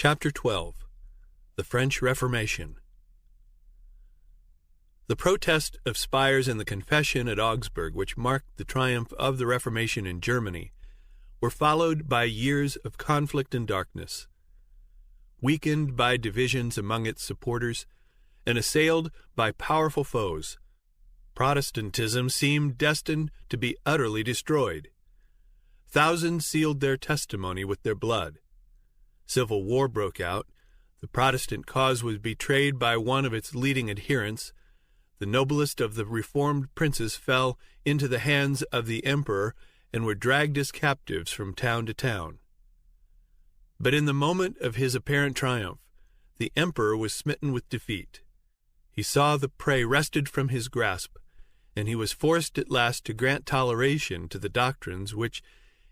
Chapter 12. The French Reformation. The protest of Spires and the Confession at Augsburg, which marked the triumph of the Reformation in Germany, were followed by years of conflict and darkness. Weakened by divisions among its supporters and assailed by powerful foes, Protestantism seemed destined to be utterly destroyed. Thousands sealed their testimony with their blood. Civil war broke out. The Protestant cause was betrayed by one of its leading adherents. The noblest of the reformed princes fell into the hands of the emperor and were dragged as captives from town to town. But in the moment of his apparent triumph, the emperor was smitten with defeat. He saw the prey wrested from his grasp, and he was forced at last to grant toleration to the doctrines which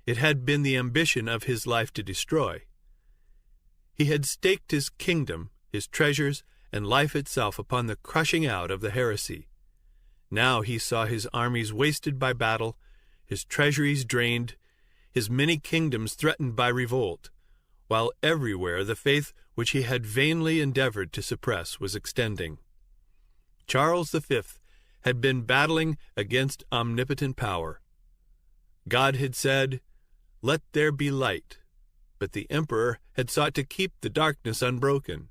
it had been the ambition of his life to destroy. He had staked his kingdom, his treasures, and life itself upon the crushing out of the heresy. Now he saw his armies wasted by battle, his treasuries drained, his many kingdoms threatened by revolt, while everywhere the faith which he had vainly endeavored to suppress was extending. Charles V had been battling against omnipotent power. God had said, "Let there be light," but the emperor had sought to keep the darkness unbroken.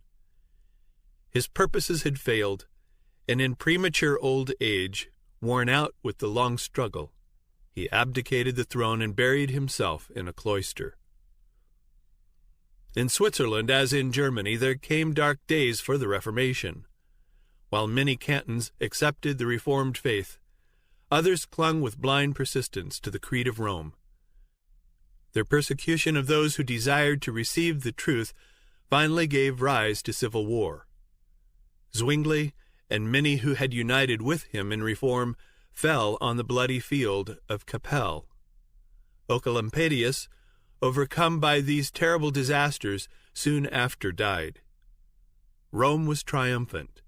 His purposes had failed, and in premature old age, worn out with the long struggle, he abdicated the throne and buried himself in a cloister. In Switzerland, as in Germany, there came dark days for the Reformation. While many cantons accepted the Reformed faith, others clung with blind persistence to the creed of Rome. Their persecution of those who desired to receive the truth finally gave rise to civil war. Zwingli and many who had united with him in reform fell on the bloody field of Kappel. Oecolampadius, overcome by these terrible disasters, soon after died. Rome was triumphant,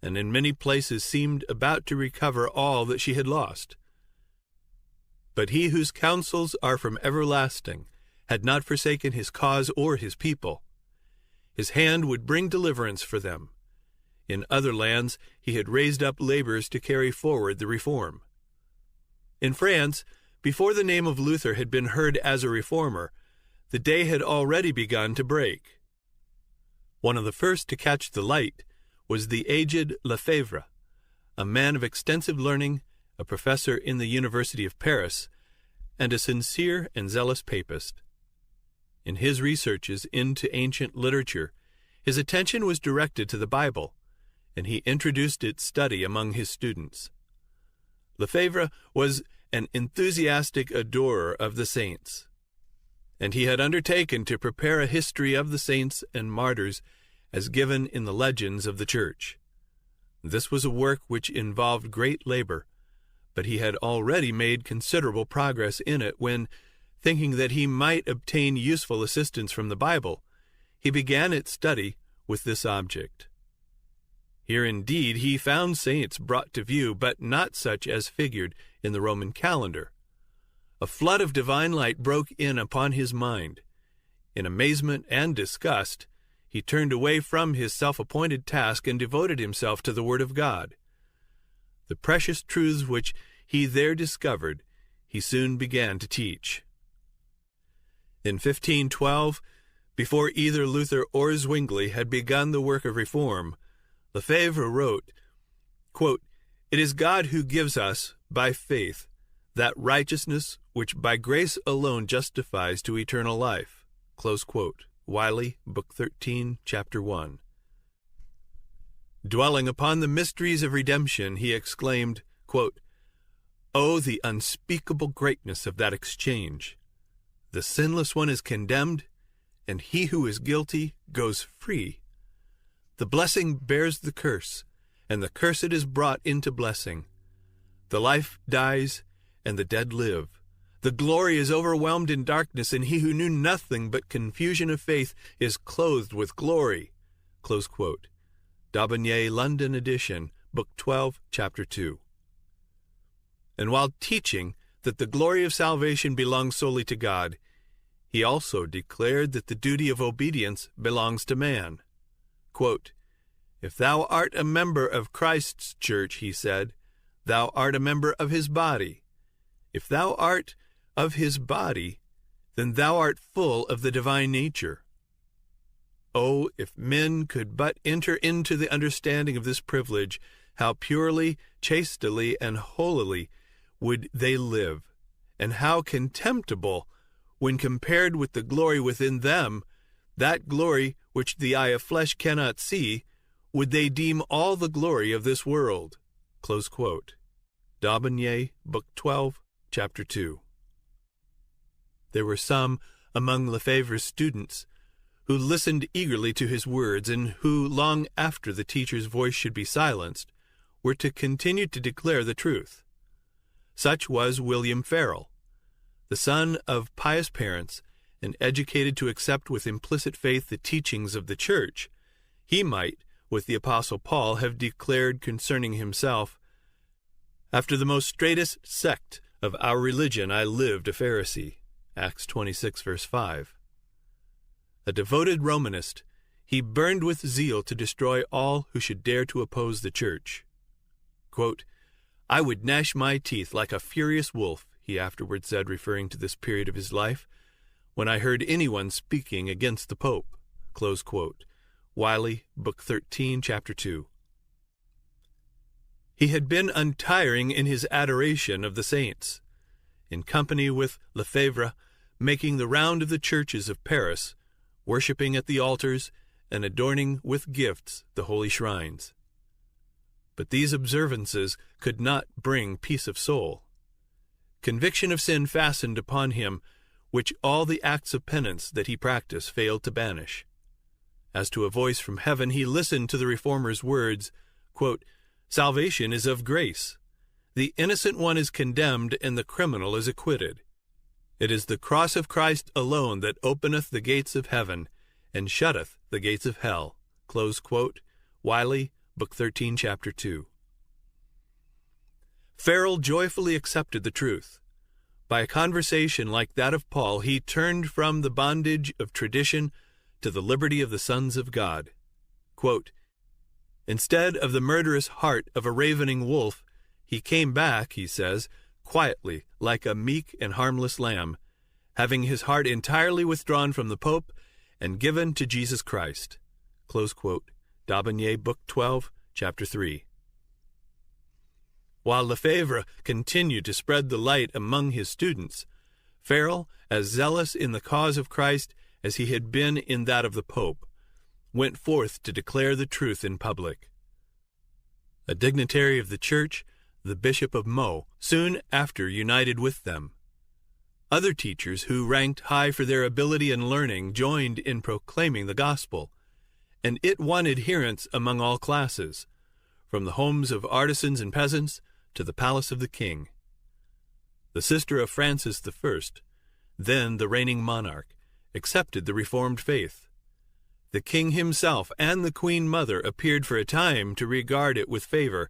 and in many places seemed about to recover all that she had lost. But he whose counsels are from everlasting had not forsaken his cause or his people. His hand would bring deliverance for them. In other lands he had raised up laborers to carry forward the reform. In France, before the name of Luther had been heard as a reformer, the day had already begun to break. One of the first to catch the light was the aged Lefebvre, a man of extensive learning, a professor in the University of Paris, and a sincere and zealous papist. In his researches into ancient literature, his attention was directed to the Bible, and he introduced its study among his students. Lefebvre was an enthusiastic adorer of the saints, and he had undertaken to prepare a history of the saints and martyrs as given in the legends of the Church. This was a work which involved great labor, but he had already made considerable progress in it when, thinking that he might obtain useful assistance from the Bible, he began its study with this object. Here indeed he found saints brought to view, but not such as figured in the Roman calendar. A flood of divine light broke in upon his mind. In amazement and disgust, he turned away from his self-appointed task and devoted himself to the Word of God. The precious truths which he there discovered, he soon began to teach. In 1512, before either Luther or Zwingli had begun the work of reform, Lefebvre wrote, quote, "It is God who gives us, by faith, that righteousness which by grace alone justifies to eternal life." Close quote. Wiley, Book 13, Chapter 1. Dwelling upon the mysteries of redemption, he exclaimed, quote, "Oh, the unspeakable greatness of that exchange! The sinless one is condemned, and he who is guilty goes free. The blessing bears the curse, and the cursed is brought into blessing. The life dies, and the dead live. The glory is overwhelmed in darkness, and he who knew nothing but confusion of faith is clothed with glory." Close quote. Daubigny, London edition, Book 12, Chapter 2. And while teaching that the glory of salvation belongs solely to God, he also declared that the duty of obedience belongs to man. Quote, "If thou art a member of Christ's church," he said, "thou art a member of his body. If thou art of his body, then thou art full of the divine nature." Oh, if men could but enter into the understanding of this privilege, how purely, chastely, and holily would they live, and how contemptible, when compared with the glory within them, that glory which the eye of flesh cannot see, would they deem all the glory of this world. Close quote. D'Aubigné, Book 12, Chapter 2. There were some among Lefebvre's students who listened eagerly to his words, and who, long after the teacher's voice should be silenced, were to continue to declare the truth. Such was William Farel, the son of pious parents, and educated to accept with implicit faith the teachings of the Church. He might, with the Apostle Paul, have declared concerning himself, "After the most straitest sect of our religion I lived a Pharisee." Acts 26, verse 5. A devoted Romanist, he burned with zeal to destroy all who should dare to oppose the Church. Quote, "I would gnash my teeth like a furious wolf," he afterward said, referring to this period of his life, "when I heard anyone speaking against the Pope." Close quote. Wiley, Book 13, Chapter 2. He had been untiring in his adoration of the saints. In company with Lefebvre, making the round of the churches of Paris, worshipping at the altars, and adorning with gifts the holy shrines. But these observances could not bring peace of soul. Conviction of sin fastened upon him, which all the acts of penance that he practiced failed to banish. As to a voice from heaven, he listened to the Reformer's words, quote, "Salvation is of grace. The innocent one is condemned, and the criminal is acquitted. It is the cross of Christ alone that openeth the gates of heaven, and shutteth the gates of hell." Close quote. Wiley, Book 13, Chapter 2. Farel joyfully accepted the truth. By a conversation like that of Paul, he turned from the bondage of tradition to the liberty of the sons of God. Quote, "Instead of the murderous heart of a ravening wolf, he came back," he says, "quietly, like a meek and harmless lamb, having his heart entirely withdrawn from the Pope and given to Jesus Christ." Close quote. D'Aubigné, Book 12, Chapter 3. While Lefebvre continued to spread the light among his students, Farel, as zealous in the cause of Christ as he had been in that of the Pope, went forth to declare the truth in public. A dignitary of the Church, the Bishop of Meaux, soon after united with them. Other teachers who ranked high for their ability and learning joined in proclaiming the gospel, and it won adherents among all classes, from the homes of artisans and peasants to the palace of the king. The sister of Francis I, then the reigning monarch, accepted the Reformed faith. The king himself and the queen mother appeared for a time to regard it with favor,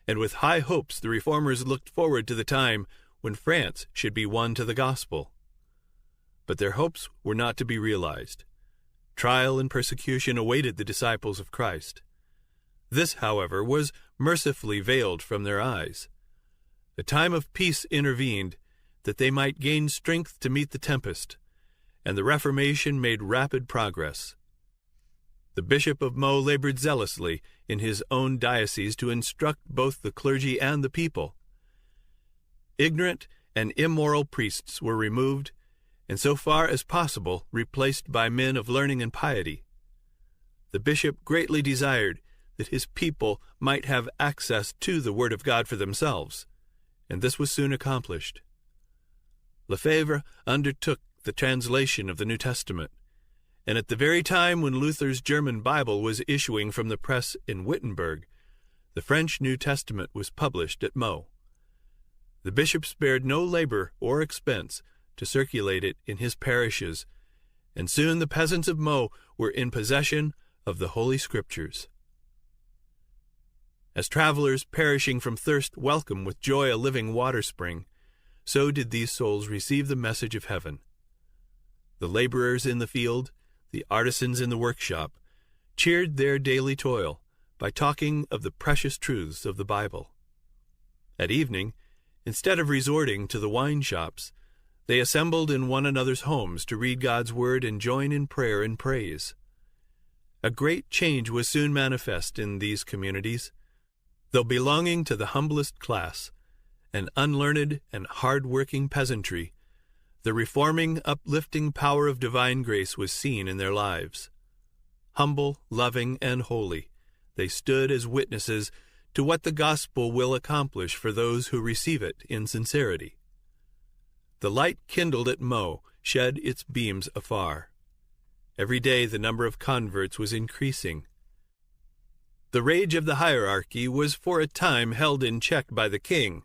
and with high hopes the Reformers looked forward to the time when France should be won to the gospel. But their hopes were not to be realized. Trial and persecution awaited the disciples of Christ. This, however, was mercifully veiled from their eyes. A time of peace intervened, that they might gain strength to meet the tempest, and the Reformation made rapid progress. The Bishop of Meaux labored zealously in his own diocese to instruct both the clergy and the people. Ignorant and immoral priests were removed, and so far as possible replaced by men of learning and piety. The bishop greatly desired that his people might have access to the Word of God for themselves, and this was soon accomplished. Lefebvre undertook the translation of the New Testament, and at the very time when Luther's German Bible was issuing from the press in Wittenberg, the French New Testament was published at Meaux. The bishop spared no labor or expense to circulate it in his parishes, and soon the peasants of Meaux were in possession of the Holy Scriptures. As travelers perishing from thirst welcome with joy a living water spring, so did these souls receive the message of heaven. The laborers in the field, the artisans in the workshop, cheered their daily toil by talking of the precious truths of the Bible. At evening, instead of resorting to the wine shops, they assembled in one another's homes to read God's word and join in prayer and praise. A great change was soon manifest in these communities. Though belonging to the humblest class, an unlearned and hard-working peasantry, the reforming, uplifting power of divine grace was seen in their lives. Humble, loving, and holy, they stood as witnesses to what the gospel will accomplish for those who receive it in sincerity. The light kindled at Meaux shed its beams afar. Every day the number of converts was increasing. The rage of the hierarchy was for a time held in check by the king,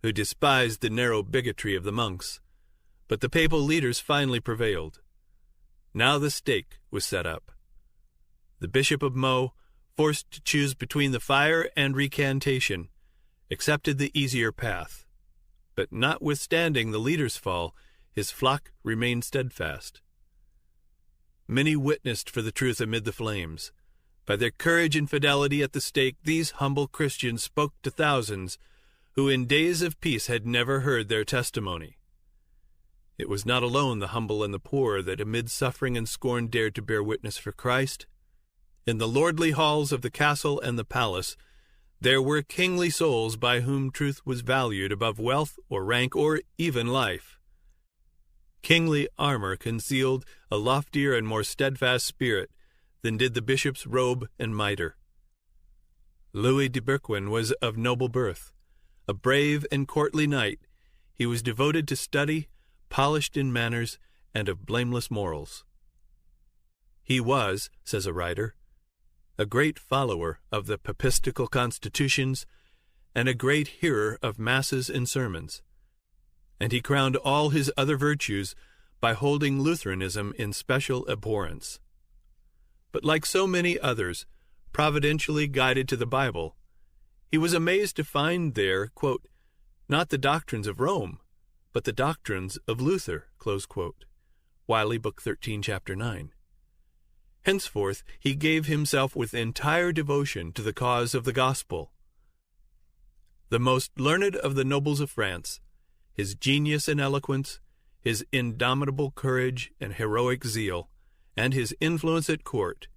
who despised the narrow bigotry of the monks, but the papal leaders finally prevailed. Now the stake was set up. The Bishop of Meaux, forced to choose between the fire and recantation, accepted the easier path. But notwithstanding the leader's fall, his flock remained steadfast. Many witnessed for the truth amid the flames. By their courage and fidelity at the stake, these humble Christians spoke to thousands who in days of peace had never heard their testimony. It was not alone the humble and the poor that amid suffering and scorn dared to bear witness for Christ. In the lordly halls of the castle and the palace, there were kingly souls by whom truth was valued above wealth or rank or even life. Kingly armor concealed a loftier and more steadfast spirit than did the bishop's robe and mitre. Louis de Bourquin was of noble birth. A brave and courtly knight, he was devoted to study, polished in manners, and of blameless morals. He was, says a writer, a great follower of the papistical constitutions and a great hearer of masses and sermons, and he crowned all his other virtues by holding Lutheranism in special abhorrence. But like so many others, providentially guided to the Bible, he was amazed to find there, quote, not the doctrines of Rome, but the doctrines of Luther, close quote. Wiley, Book 13, Chapter 9. Henceforth he gave himself with entire devotion to the cause of the gospel. The most learned of the nobles of France, his genius and eloquence, his indomitable courage and heroic zeal, and his influence at court,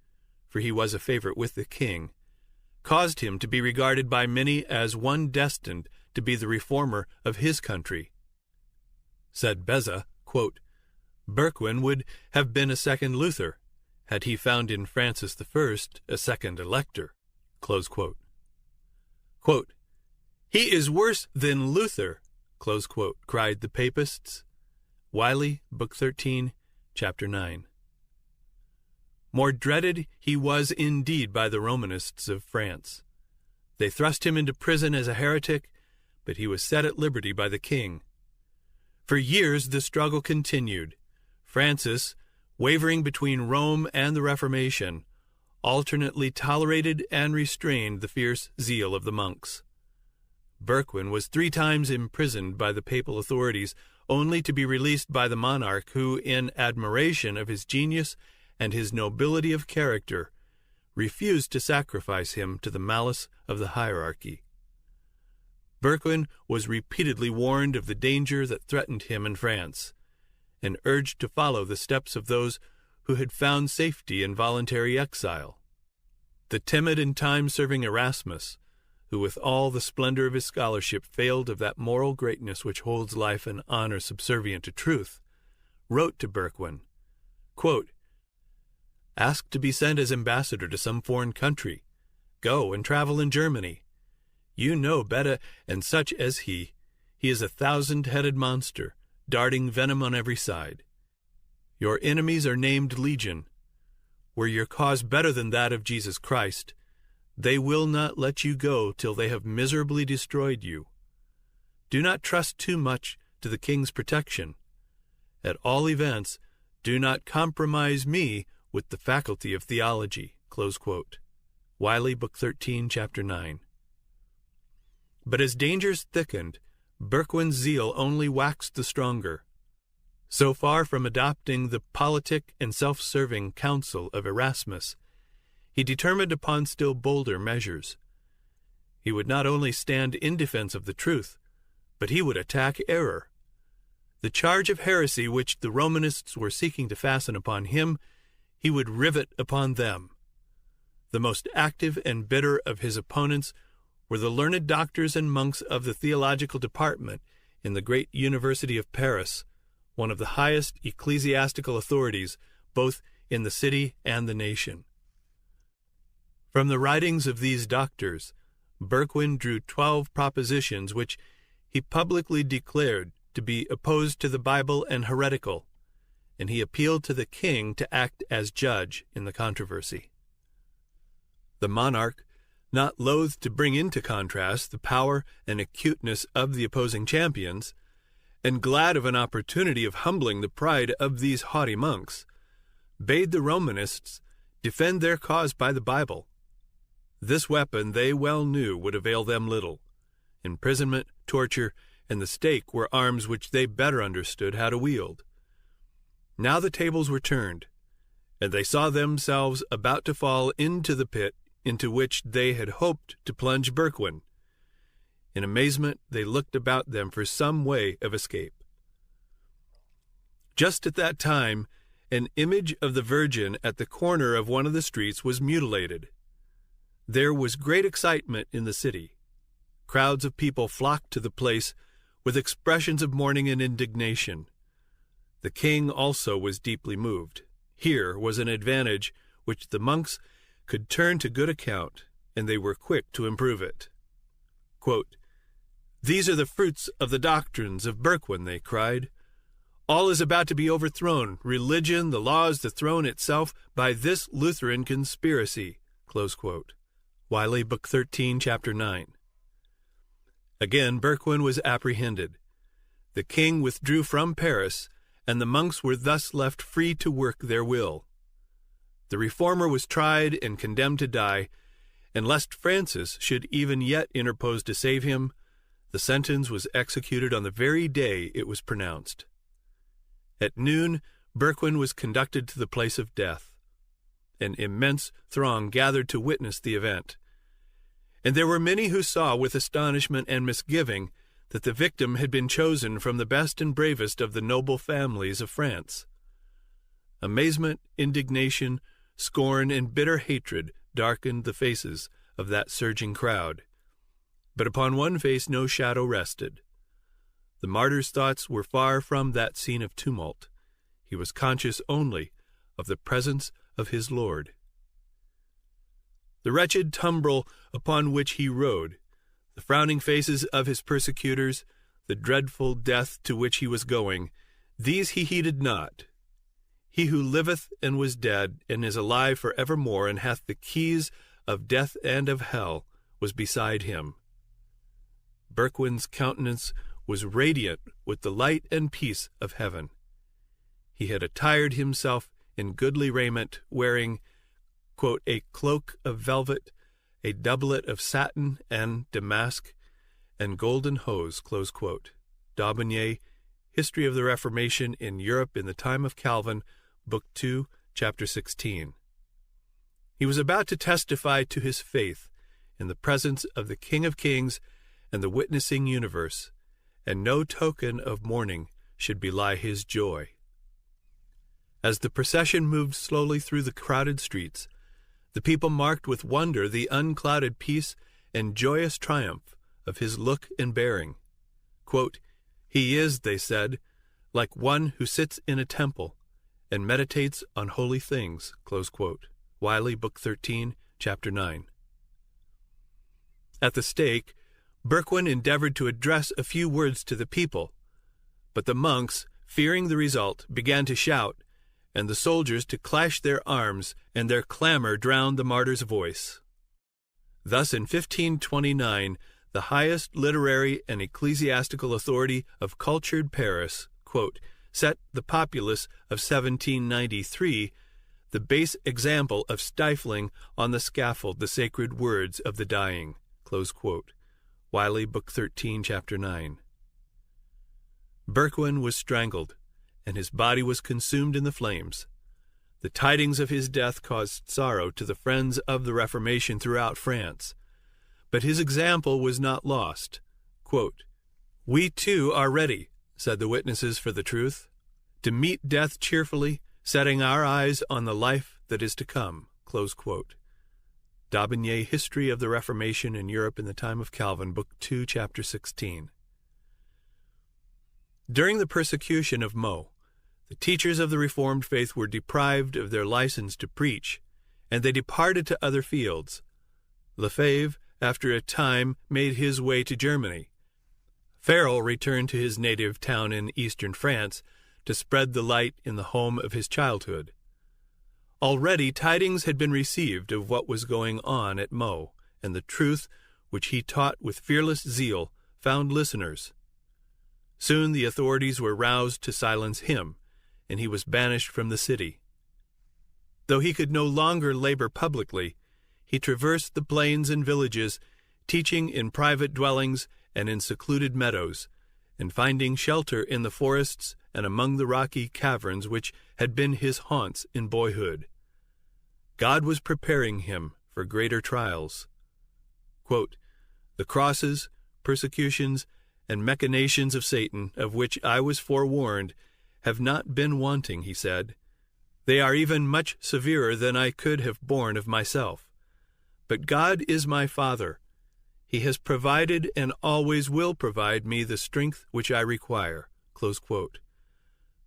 for he was a favorite with the king, caused him to be regarded by many as one destined to be the reformer of his country. Said Beza, quote, Bourquin would have been a second Luther, had he found in Francis I a second elector. Close quote. Quote, he is worse than Luther, close quote, cried the papists. Wiley, Book 13, Chapter 9. More dreaded he was indeed by the Romanists of France. They thrust him into prison as a heretic, but he was set at liberty by the king. For years the struggle continued. Francis, wavering between Rome and the Reformation, alternately tolerated and restrained the fierce zeal of the monks. Bourquin was 3 times imprisoned by the papal authorities, only to be released by the monarch who, in admiration of his genius and his nobility of character, refused to sacrifice him to the malice of the hierarchy. Bourquin was repeatedly warned of the danger that threatened him in France, and urged to follow the steps of those who had found safety in voluntary exile. The timid and time-serving Erasmus, who with all the splendor of his scholarship failed of that moral greatness which holds life and honor subservient to truth, wrote to Bourquin, quote, ask to be sent as ambassador to some foreign country. Go and travel in Germany. You know Beda and such as he. He is a 1,000-headed monster, darting venom on every side. Your enemies are named Legion. Were your cause better than that of Jesus Christ, they will not let you go till they have miserably destroyed you. Do not trust too much to the king's protection. At all events, do not compromise me with the faculty of theology. Close quote. Wiley, Book 13, Chapter 9. But as dangers thickened, Bourquin's zeal only waxed the stronger. So far from adopting the politic and self-serving counsel of Erasmus, he determined upon still bolder measures. He would not only stand in defense of the truth, but he would attack error. The charge of heresy which the Romanists were seeking to fasten upon him, he would rivet upon them. The most active and bitter of his opponents were the learned doctors and monks of the theological department in the great University of Paris, one of the highest ecclesiastical authorities both in the city and the nation. From the writings of these doctors, Berquin drew 12 propositions which he publicly declared to be opposed to the Bible and heretical, and he appealed to the king to act as judge in the controversy. The monarch, not loath to bring into contrast the power and acuteness of the opposing champions, and glad of an opportunity of humbling the pride of these haughty monks, bade the Romanists defend their cause by the Bible. This weapon they well knew would avail them little. Imprisonment, torture, and the stake were arms which they better understood how to wield. Now the tables were turned, and they saw themselves about to fall into the pit into which they had hoped to plunge Berquin. In amazement they looked about them for some way of escape. Just at that time, an image of the Virgin at the corner of one of the streets was mutilated. There was great excitement in the city. Crowds of people flocked to the place with expressions of mourning and indignation. The king also was deeply moved. Here was an advantage which the monks could turn to good account, and they were quick to improve it. Quote, "These are the fruits of the doctrines of Berquin," they cried. "All is about to be overthrown, religion, the laws, the throne itself, by this Lutheran conspiracy." Close quote. Wiley, Book 13, Chapter 9. Again, Berquin was apprehended. The king withdrew from Paris, and the monks were thus left free to work their will. The reformer was tried and condemned to die, and lest Francis should even yet interpose to save him, the sentence was executed on the very day it was pronounced. At noon, Berquin was conducted to the place of death. An immense throng gathered to witness the event, and there were many who saw with astonishment and misgiving that the victim had been chosen from the best and bravest of the noble families of France. Amazement, indignation, scorn, and bitter hatred darkened the faces of that surging crowd, but upon one face no shadow rested. The martyr's thoughts were far from that scene of tumult. He was conscious only of the presence of his Lord. The wretched tumbrel upon which he rode, the frowning faces of his persecutors, the dreadful death to which he was going, these he heeded not. He who liveth and was dead, and is alive for evermore, and hath the keys of death and of hell, was beside him. Berquin's countenance was radiant with the light and peace of heaven. He had attired himself in goodly raiment, wearing, quote, "a cloak of velvet, a doublet of satin and damask, and golden hose," close quote. D'Aubigné, History of the Reformation in Europe in the Time of Calvin, Book 2, Chapter 16. He was about to testify to his faith in the presence of the King of Kings and the witnessing universe, and no token of mourning should belie his joy. As the procession moved slowly through the crowded streets, the people marked with wonder the unclouded peace and joyous triumph of his look and bearing. Quote, "He is," they said, "like one who sits in a temple and meditates on holy things." Close quote. Wiley, Book 13, Chapter 9. At the stake, Berquin endeavored to address a few words to the people, but the monks, fearing the result, began to shout, and the soldiers to clash their arms, and their clamor drowned the martyr's voice. Thus in 1529, the highest literary and ecclesiastical authority of cultured Paris, quote, set the populace of 1793 the base example of stifling on the scaffold the sacred words of the dying. Close quote. Wiley, Book 13, Chapter 9. Berquin was strangled, and his body was consumed in the flames. The tidings of his death caused sorrow to the friends of the Reformation throughout France. But his example was not lost. Quote, "We too are ready," said the witnesses for the truth, "to meet death cheerfully, setting our eyes on the life that is to come." Close quote. D'Aubigné, History of the Reformation in Europe in the Time of Calvin, Book 2, Chapter 16. During the persecution of Meaux, the teachers of the Reformed faith were deprived of their license to preach, and they departed to other fields. Lefebvre, after a time, made his way to Germany. Farel returned to his native town in eastern France to spread the light in the home of his childhood. Already tidings had been received of what was going on at Meaux, and the truth, which he taught with fearless zeal, found listeners. Soon the authorities were roused to silence him, and he was banished from the city. Though he could no longer labor publicly, he traversed the plains and villages, teaching in private dwellings and in secluded meadows, and finding shelter in the forests and among the rocky caverns which had been his haunts in boyhood. God was preparing him for greater trials. Quote, "The crosses, persecutions, and machinations of Satan, of which I was forewarned, have not been wanting," he said. "They are even much severer than I could have borne of myself. But God is my Father. He has provided and always will provide me the strength which I require." Close quote.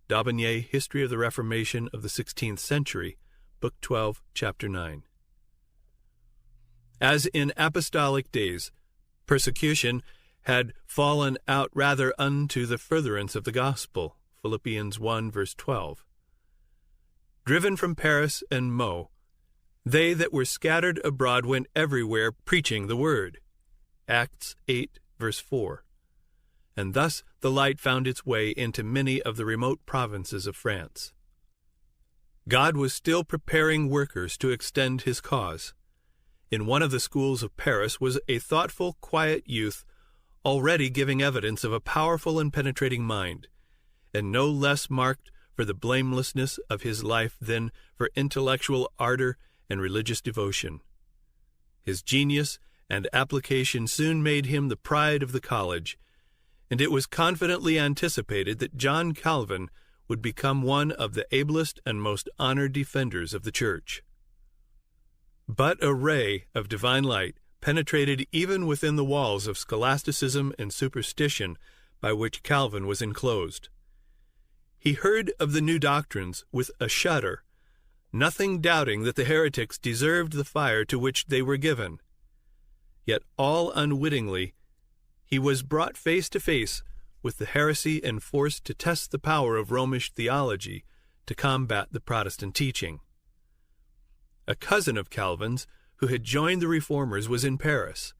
D'Aubigné, History of the Reformation of the 16th Century, Book 12, Chapter 9. As in apostolic days, persecution had fallen out rather unto the furtherance of the gospel. Philippians 1, verse 12. Driven from Paris and Meaux, they that were scattered abroad went everywhere preaching the word. Acts 8, verse 4. And thus the light found its way into many of the remote provinces of France. God was still preparing workers to extend his cause. In one of the schools of Paris was a thoughtful, quiet youth already giving evidence of a powerful and penetrating mind, and no less marked for the blamelessness of his life than for intellectual ardor and religious devotion. His genius and application soon made him the pride of the college, and it was confidently anticipated that John Calvin would become one of the ablest and most honored defenders of the Church. But a ray of divine light penetrated even within the walls of scholasticism and superstition by which Calvin was enclosed. He heard of the new doctrines with a shudder, nothing doubting that the heretics deserved the fire to which they were given. Yet all unwittingly, he was brought face to face with the heresy and forced to test the power of Romish theology to combat the Protestant teaching. A cousin of Calvin's, who had joined the Reformers, was in Paris.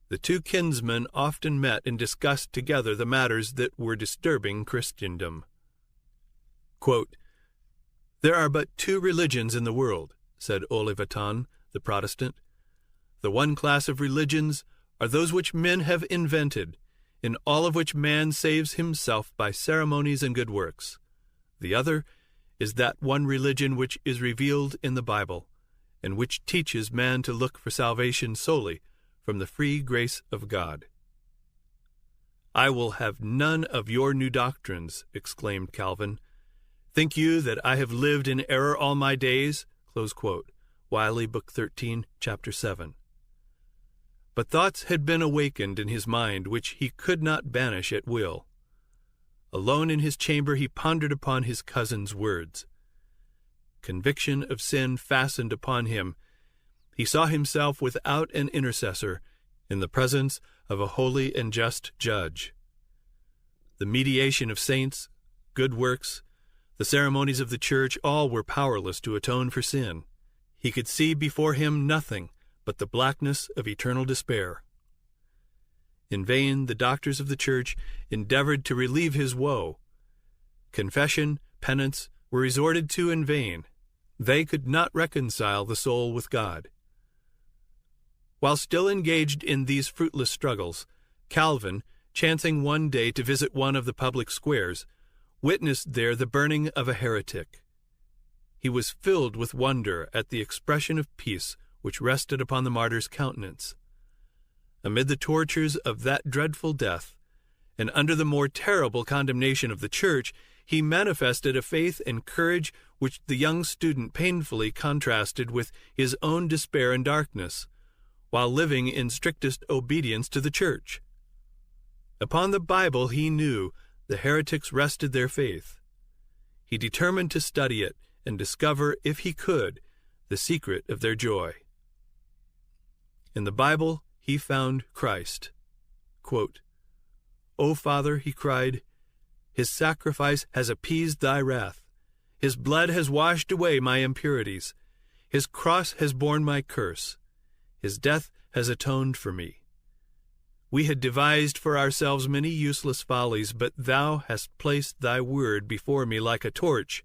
The two kinsmen often met and discussed together the matters that were disturbing Christendom. Quote, "There are but two religions in the world," said Olivetan, the Protestant. "The one class of religions are those which men have invented, in all of which man saves himself by ceremonies and good works. The other is that one religion which is revealed in the Bible, and which teaches man to look for salvation solely from the free grace of God." "I will have none of your new doctrines," exclaimed Calvin. "Think you that I have lived in error all my days?" Close quote. Wiley, Book 13, Chapter 7. But thoughts had been awakened in his mind which he could not banish at will. Alone in his chamber he pondered upon his cousin's words. Conviction of sin fastened upon him. He saw himself without an intercessor, in the presence of a holy and just judge. The mediation of saints, good works, the ceremonies of the Church, all were powerless to atone for sin. He could see before him nothing but the blackness of eternal despair. In vain the doctors of the Church endeavored to relieve his woe. Confession, penance were resorted to in vain. They could not reconcile the soul with God. While still engaged in these fruitless struggles, Calvin, chancing one day to visit one of the public squares, witnessed there the burning of a heretic. He was filled with wonder at the expression of peace which rested upon the martyr's countenance. Amid the tortures of that dreadful death, and under the more terrible condemnation of the Church, he manifested a faith and courage which the young student painfully contrasted with his own despair and darkness, while living in strictest obedience to the Church. Upon the Bible he knew the heretics rested their faith. He determined to study it and discover, if he could, the secret of their joy. In the Bible he found Christ. Quote, "O Father," he cried, "his sacrifice has appeased thy wrath. His blood has washed away my impurities. His cross has borne my curse. His death has atoned for me. We had devised for ourselves many useless follies, but thou hast placed thy word before me like a torch,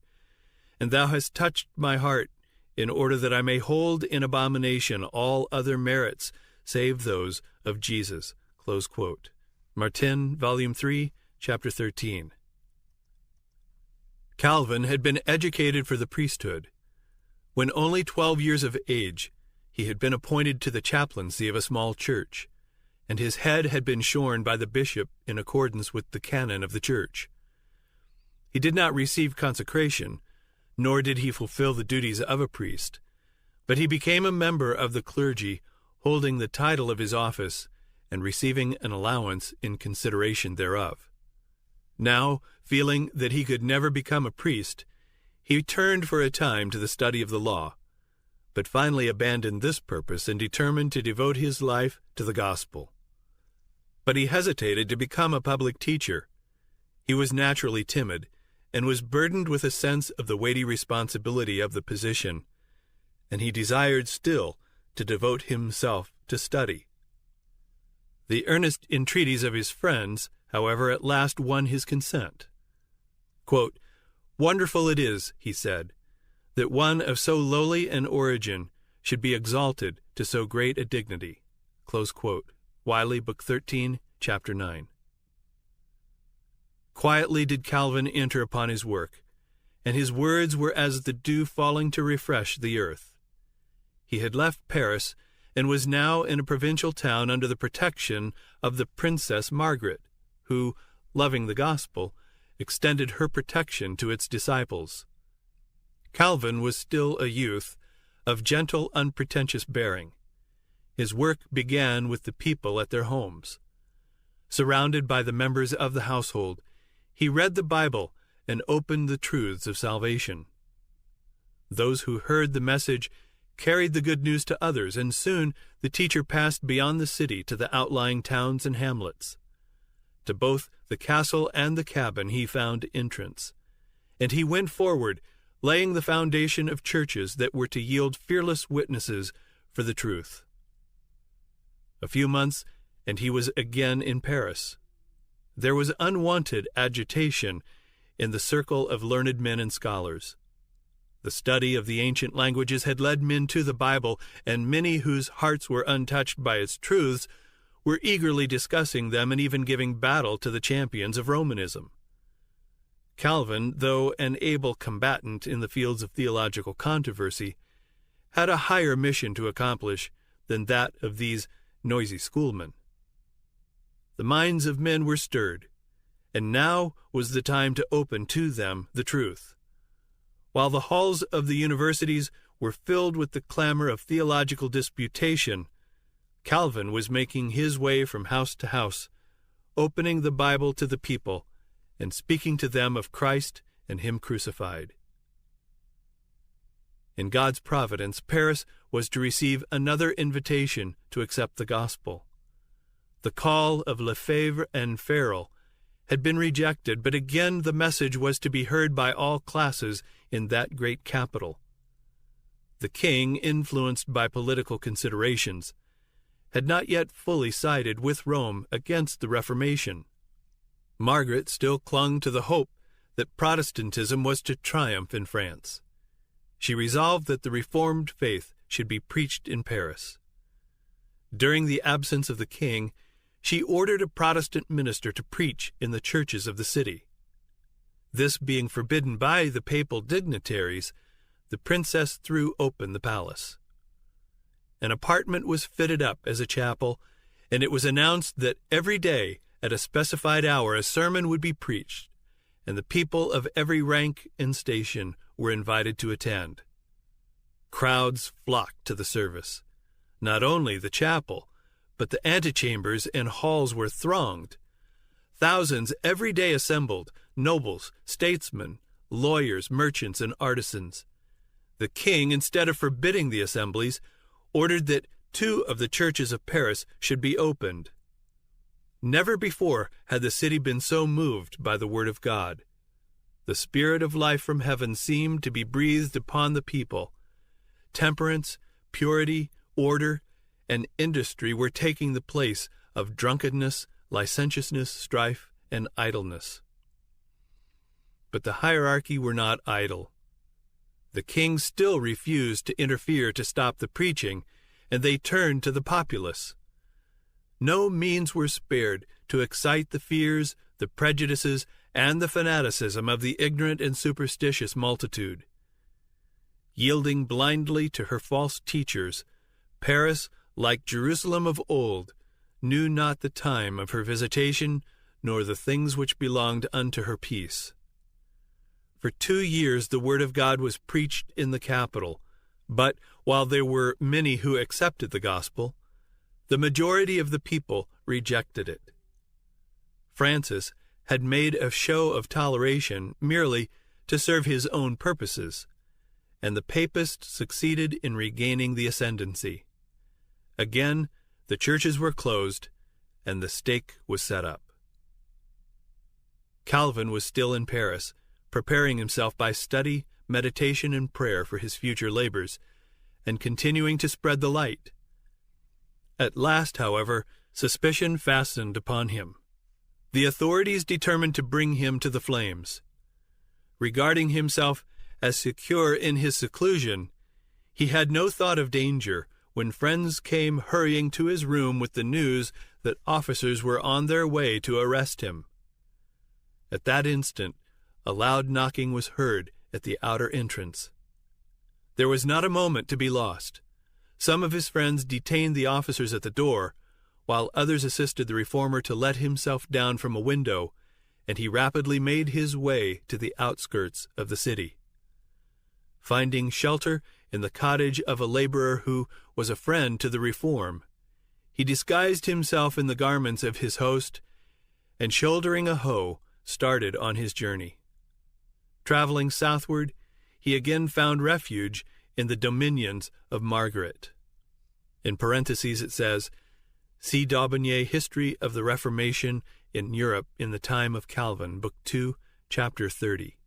and thou hast touched my heart in order that I may hold in abomination all other merits save those of Jesus." Close quote. Martin, Volume 3, Chapter 13. Calvin had been educated for the priesthood. When only 12 years of age, he had been appointed to the chaplaincy of a small church, and his head had been shorn by the bishop in accordance with the canon of the church. He did not receive consecration, nor did he fulfill the duties of a priest, but he became a member of the clergy, holding the title of his office and receiving an allowance in consideration thereof. Now, feeling that he could never become a priest, he turned for a time to the study of the law, but finally abandoned this purpose and determined to devote his life to the gospel. But he hesitated to become a public teacher. He was naturally timid, and was burdened with a sense of the weighty responsibility of the position, and he desired still to devote himself to study. The earnest entreaties of his friends, however, at last won his consent. Quote, "Wonderful it is," he said, "that one of so lowly an origin should be exalted to so great a dignity." Close quote. Wiley, Book 13, Chapter 9. Quietly did Calvin enter upon his work, and his words were as the dew falling to refresh the earth. He had left Paris and was now in a provincial town under the protection of the Princess Margaret, who, loving the gospel, extended her protection to its disciples. Calvin was still a youth, of gentle, unpretentious bearing. His work began with the people at their homes. Surrounded by the members of the household, he read the Bible and opened the truths of salvation. Those who heard the message carried the good news to others, and soon the teacher passed beyond the city to the outlying towns and hamlets. To both the castle and the cabin he found entrance, and he went forward, laying the foundation of churches that were to yield fearless witnesses for the truth. A few months, and he was again in Paris. There was unwonted agitation in the circle of learned men and scholars. The study of the ancient languages had led men to the Bible, and many whose hearts were untouched by its truths were eagerly discussing them and even giving battle to the champions of Romanism. Calvin, though an able combatant in the fields of theological controversy, had a higher mission to accomplish than that of these noisy schoolmen. The minds of men were stirred, and now was the time to open to them the truth. While the halls of the universities were filled with the clamor of theological disputation, Calvin was making his way from house to house, opening the Bible to the people and speaking to them of Christ and Him crucified. In God's providence, Paris was to receive another invitation to accept the gospel. The call of Lefebvre and Farel had been rejected, but again the message was to be heard by all classes in that great capital. The king, influenced by political considerations, had not yet fully sided with Rome against the Reformation. Margaret still clung to the hope that Protestantism was to triumph in France. She resolved that the Reformed faith should be preached in Paris. During the absence of the king, she ordered a Protestant minister to preach in the churches of the city. This being forbidden by the papal dignitaries, the princess threw open the palace. An apartment was fitted up as a chapel, and it was announced that every day at a specified hour a sermon would be preached, and the people of every rank and station were invited to attend. Crowds flocked to the service. Not only the chapel, but the antechambers and halls were thronged. Thousands every day assembled, nobles, statesmen, lawyers, merchants, and artisans. The king, instead of forbidding the assemblies, ordered that 2 of the churches of Paris should be opened. Never before had the city been so moved by the word of God. The spirit of life from heaven seemed to be breathed upon the people. Temperance, purity, order, and industry were taking the place of drunkenness, licentiousness, strife, and idleness. But the hierarchy were not idle. The king still refused to interfere to stop the preaching, and they turned to the populace. No means were spared to excite the fears, the prejudices, and the fanaticism of the ignorant and superstitious multitude. Yielding blindly to her false teachers, Paris, like Jerusalem of old, knew not the time of her visitation, nor the things which belonged unto her peace. For 2 years the word of God was preached in the capital, but while there were many who accepted the gospel, the majority of the people rejected it. Francis had made a show of toleration merely to serve his own purposes, and the papists succeeded in regaining the ascendancy. Again, the churches were closed, and the stake was set up. Calvin was still in Paris, preparing himself by study, meditation, and prayer for his future labors, and continuing to spread the light. At last, however, suspicion fastened upon him. The authorities determined to bring him to the flames. Regarding himself as secure in his seclusion, he had no thought of danger when friends came hurrying to his room with the news that officers were on their way to arrest him. At that instant, a loud knocking was heard at the outer entrance. There was not a moment to be lost. Some of his friends detained the officers at the door, while others assisted the reformer to let himself down from a window, and he rapidly made his way to the outskirts of the city. Finding shelter in the cottage of a laborer who was a friend to the reform, he disguised himself in the garments of his host, and shouldering a hoe, started on his journey. Traveling southward, he again found refuge in the dominions of Margaret. In parentheses it says, see Daubigné, History of the Reformation in Europe in the Time of Calvin, Book 2, Chapter 30.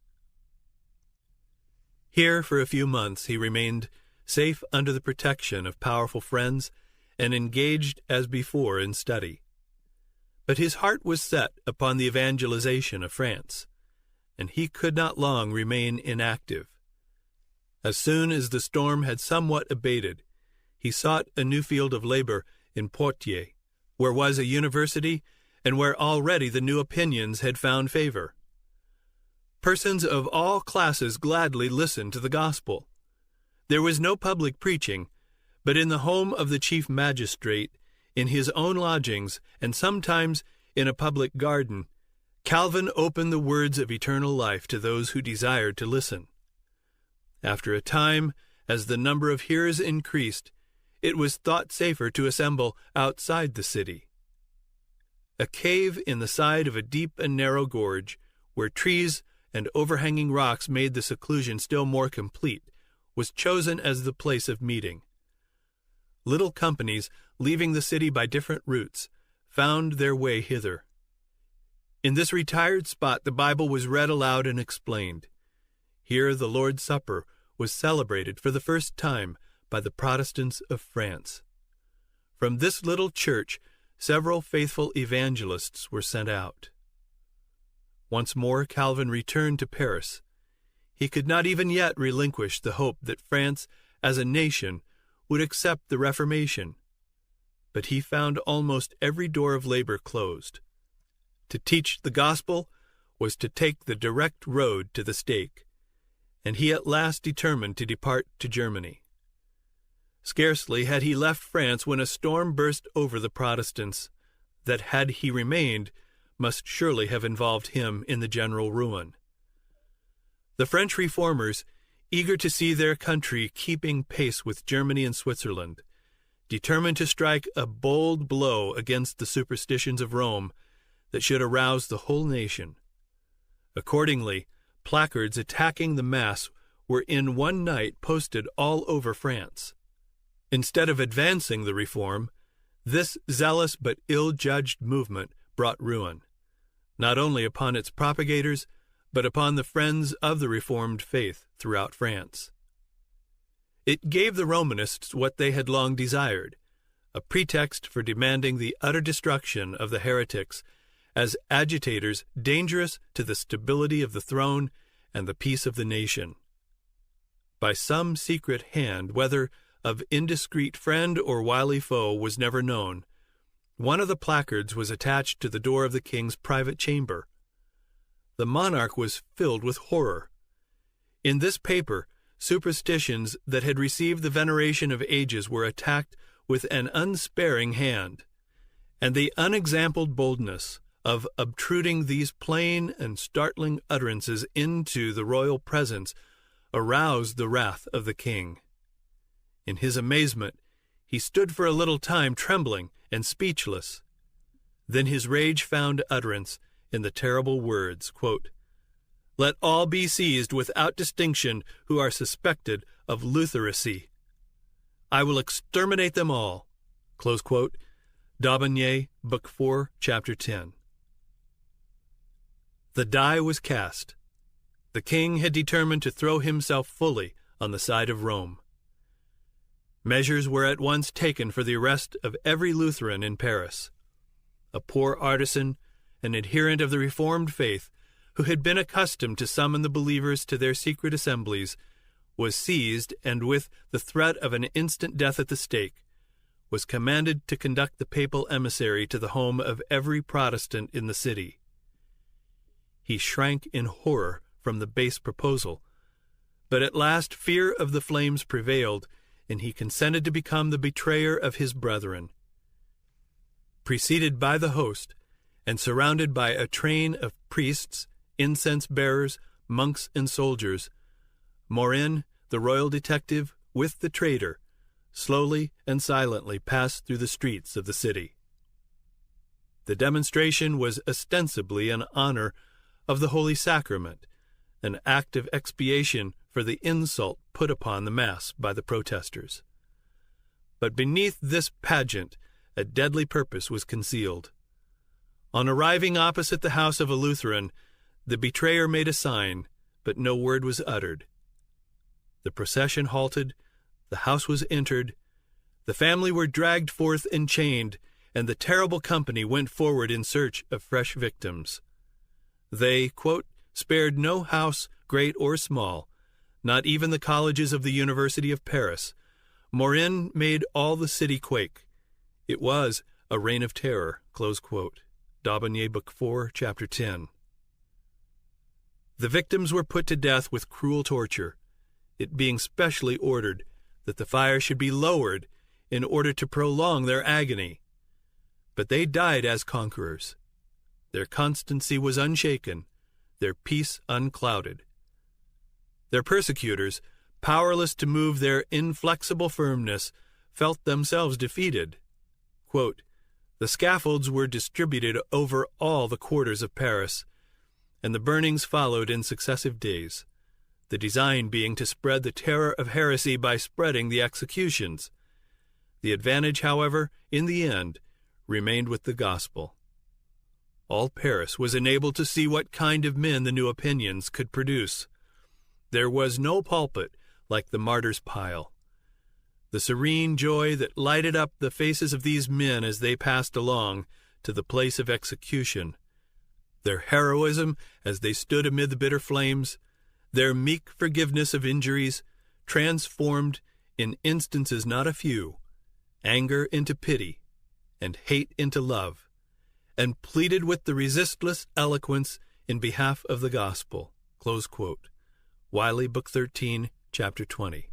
Here for a few months he remained safe under the protection of powerful friends and engaged as before in study. But his heart was set upon the evangelization of France, and he could not long remain inactive. As soon as the storm had somewhat abated, he sought a new field of labor in Poitiers, where was a university, and where already the new opinions had found favor. Persons of all classes gladly listened to the gospel. There was no public preaching, but in the home of the chief magistrate, in his own lodgings, and sometimes in a public garden, Calvin opened the words of eternal life to those who desired to listen. After a time, as the number of hearers increased, it was thought safer to assemble outside the city. A cave in the side of a deep and narrow gorge, where trees and overhanging rocks made the seclusion still more complete, was chosen as the place of meeting. Little companies, leaving the city by different routes, found their way hither. In this retired spot the Bible was read aloud and explained. Here the Lord's Supper was celebrated for the first time by the Protestants of France. From this little church, several faithful evangelists were sent out. Once more Calvin returned to Paris. He could not even yet relinquish the hope that France, as a nation, would accept the Reformation. But he found almost every door of labor closed. To teach the gospel was to take the direct road to the stake, and he at last determined to depart to Germany. Scarcely had he left France when a storm burst over the Protestants that, had he remained, must surely have involved him in the general ruin. The French reformers, eager to see their country keeping pace with Germany and Switzerland, determined to strike a bold blow against the superstitions of Rome that should arouse the whole nation. Accordingly, placards attacking the Mass were in one night posted all over France. Instead of advancing the reform, this zealous but ill-judged movement brought ruin, not only upon its propagators, but upon the friends of the Reformed faith throughout France. It gave the Romanists what they had long desired, a pretext for demanding the utter destruction of the heretics as agitators dangerous to the stability of the throne and the peace of the nation. By some secret hand, whether of indiscreet friend or wily foe was never known, one of the placards was attached to the door of the king's private chamber. The monarch was filled with horror. In this paper, superstitions that had received the veneration of ages were attacked with an unsparing hand, and the unexampled boldness of obtruding these plain and startling utterances into the royal presence aroused the wrath of the king. In his amazement, he stood for a little time trembling and speechless. Then his rage found utterance in the terrible words, quote, "Let all be seized without distinction who are suspected of Lutheracy. I will exterminate them all." Close quote. D'Aubigné, Book 4, Chapter 10. The die was cast. The king had determined to throw himself fully on the side of Rome. Measures were at once taken for the arrest of every Lutheran in Paris. A poor artisan, an adherent of the Reformed faith, who had been accustomed to summon the believers to their secret assemblies, was seized and, with the threat of an instant death at the stake, was commanded to conduct the papal emissary to the home of every Protestant in the city. He shrank in horror from the base proposal, but at last fear of the flames prevailed, and he consented to become the betrayer of his brethren. Preceded by the host, and surrounded by a train of priests, incense-bearers, monks, and soldiers, Morin, the royal detective, with the traitor, slowly and silently passed through the streets of the city. The demonstration was ostensibly in honor of the Holy Sacrament, an act of expiation for the insult put upon the Mass by the protesters. But beneath this pageant a deadly purpose was concealed. On arriving opposite the house of a Lutheran, the betrayer made a sign, but no word was uttered. The procession halted, the house was entered, the family were dragged forth and chained, and the terrible company went forward in search of fresh victims. They, quote, spared no house, great or small, not even the colleges of the University of Paris. Morin made all the city quake. It was a reign of terror, close quote. D'Aubigné, Book 4, Chapter 10. The victims were put to death with cruel torture, it being specially ordered that the fire should be lowered in order to prolong their agony. But they died as conquerors. Their constancy was unshaken, their peace unclouded. Their persecutors, powerless to move their inflexible firmness, felt themselves defeated. Quote, "The scaffolds were distributed over all the quarters of Paris, and the burnings followed in successive days, the design being to spread the terror of heresy by spreading the executions. The advantage, however, in the end, remained with the gospel. All Paris was enabled to see what kind of men the new opinions could produce. There was no pulpit like the martyr's pile. The serene joy that lighted up the faces of these men as they passed along to the place of execution, their heroism as they stood amid the bitter flames, their meek forgiveness of injuries, transformed, in instances not a few, anger into pity, and hate into love, and pleaded with the resistless eloquence in behalf of the gospel." Close quote. Wiley, Book 13, Chapter 20.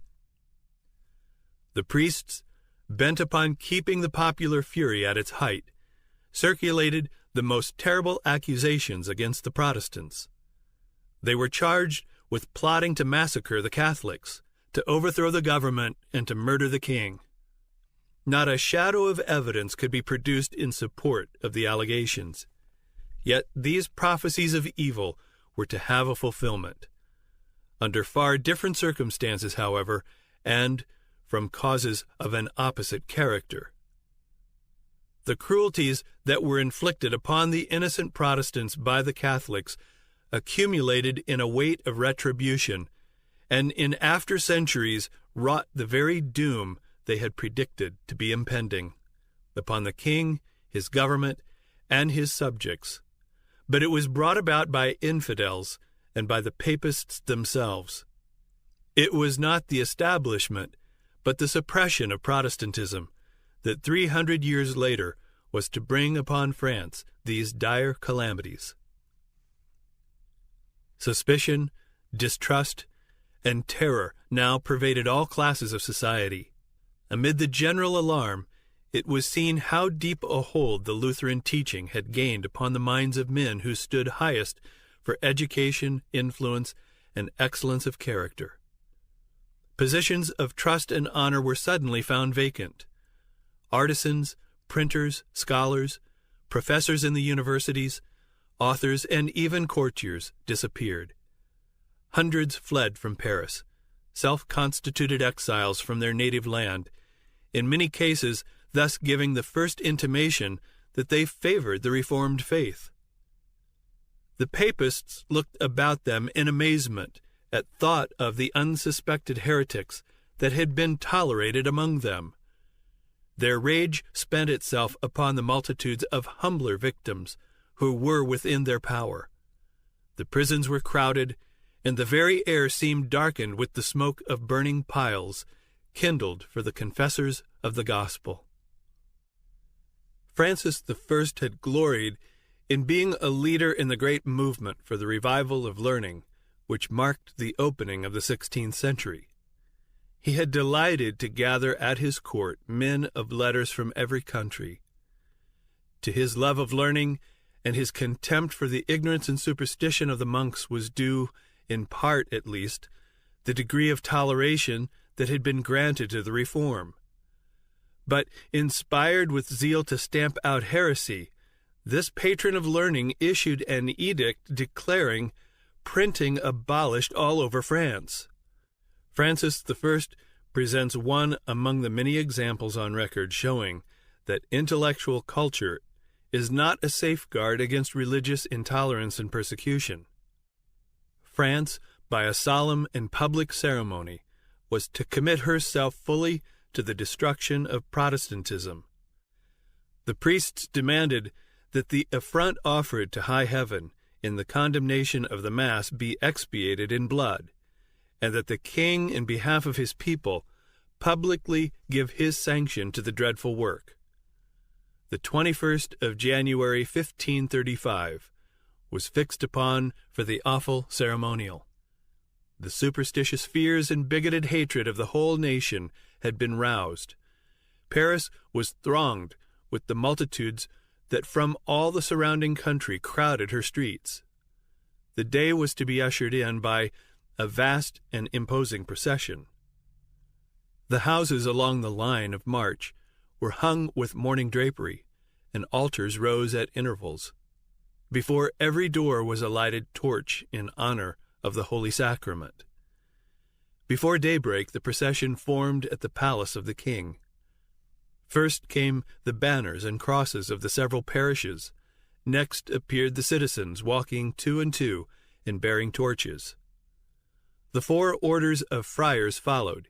The priests, bent upon keeping the popular fury at its height, circulated the most terrible accusations against the Protestants. They were charged with plotting to massacre the Catholics, to overthrow the government, and to murder the king. Not a shadow of evidence could be produced in support of the allegations. Yet these prophecies of evil were to have a fulfillment. Under far different circumstances, however, and from causes of an opposite character. The cruelties that were inflicted upon the innocent Protestants by the Catholics accumulated in a weight of retribution, and in after centuries wrought the very doom they had predicted to be impending upon the king, his government, and his subjects. But it was brought about by infidels and by the papists themselves. It was not the establishment, but the suppression of Protestantism that 300 years later was to bring upon France these dire calamities. Suspicion, distrust, and terror now pervaded all classes of society. Amid the general alarm, it was seen how deep a hold the Lutheran teaching had gained upon the minds of men who stood highest for education, influence, and excellence of character. Positions of trust and honor were suddenly found vacant. Artisans, printers, scholars, professors in the universities, authors, and even courtiers disappeared. Hundreds fled from Paris, self-constituted exiles from their native land, in many cases thus giving the first intimation that they favored the Reformed faith. The Papists looked about them in amazement at thought of the unsuspected heretics that had been tolerated among them. Their rage spent itself upon the multitudes of humbler victims who were within their power. The prisons were crowded, and the very air seemed darkened with the smoke of burning piles, kindled for the confessors of the gospel. Francis I had gloried in being a leader in the great movement for the revival of learning, which marked the opening of the 16th century. He had delighted to gather at his court men of letters from every country. To his love of learning and his contempt for the ignorance and superstition of the monks was due, in part at least, the degree of toleration that had been granted to the reform. But, inspired with zeal to stamp out heresy, this patron of learning issued an edict declaring printing abolished all over France. Francis I presents one among the many examples on record showing that intellectual culture is not a safeguard against religious intolerance and persecution. France, by a solemn and public ceremony, was to commit herself fully to the destruction of Protestantism. The priests demanded that the affront offered to high heaven in the condemnation of the Mass be expiated in blood, and that the king, in behalf of his people, publicly give his sanction to the dreadful work. The 21st of January 1535 was fixed upon for the awful ceremonial. The superstitious fears and bigoted hatred of the whole nation had been roused. Paris was thronged with the multitudes that from all the surrounding country crowded her streets. The day was to be ushered in by a vast and imposing procession. The houses along the line of march were hung with mourning drapery, and altars rose at intervals. Before every door was a lighted torch in honor of the Holy Sacrament. Before daybreak, the procession formed at the palace of the king. First came the banners and crosses of the several parishes. Next appeared the citizens walking two and two and bearing torches. The 4 orders of friars followed,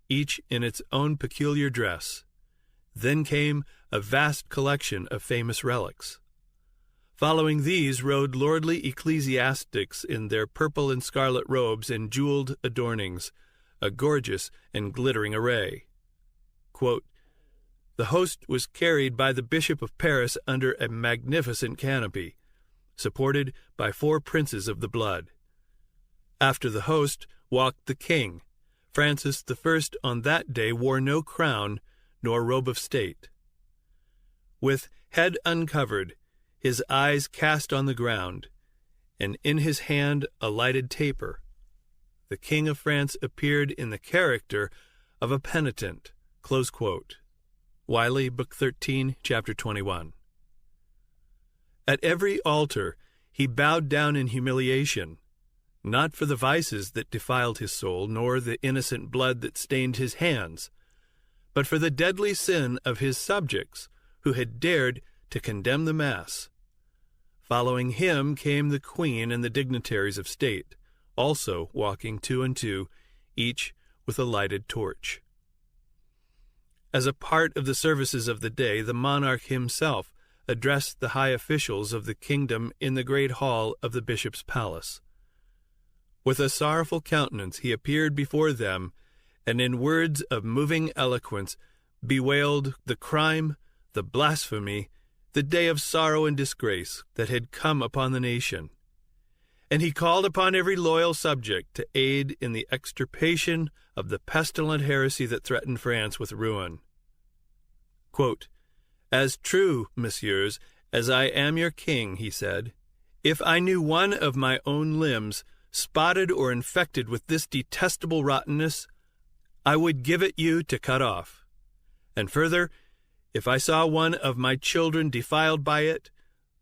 each in its own peculiar dress. Then came a vast collection of famous relics. Following these rode lordly ecclesiastics in their purple and scarlet robes and jeweled adornings, a gorgeous and glittering array. Quote, "The host was carried by the Bishop of Paris under a magnificent canopy, supported by 4 princes of the blood. After the host walked the king. Francis I on that day wore no crown nor robe of state. With head uncovered, his eyes cast on the ground, and in his hand a lighted taper, the King of France appeared in the character of a penitent. Close quote. Wiley, Book 13, Chapter 21. At every altar he bowed down in humiliation, not for the vices that defiled his soul, nor the innocent blood that stained his hands, but for the deadly sin of his subjects who had dared to condemn the Mass. Following him came the Queen and the dignitaries of state, also walking 2 and 2, each with a lighted torch. As a part of the services of the day, the monarch himself addressed the high officials of the kingdom in the great hall of the bishop's palace. With a sorrowful countenance he appeared before them, and in words of moving eloquence bewailed the crime, the blasphemy, the day of sorrow and disgrace that had come upon the nation. And he called upon every loyal subject to aid in the extirpation of the pestilent heresy that threatened France with ruin. Quote, "As true, messieurs, as I am your king," he said, "if I knew one of my own limbs spotted or infected with this detestable rottenness, I would give it you to cut off. And further, if I saw one of my children defiled by it,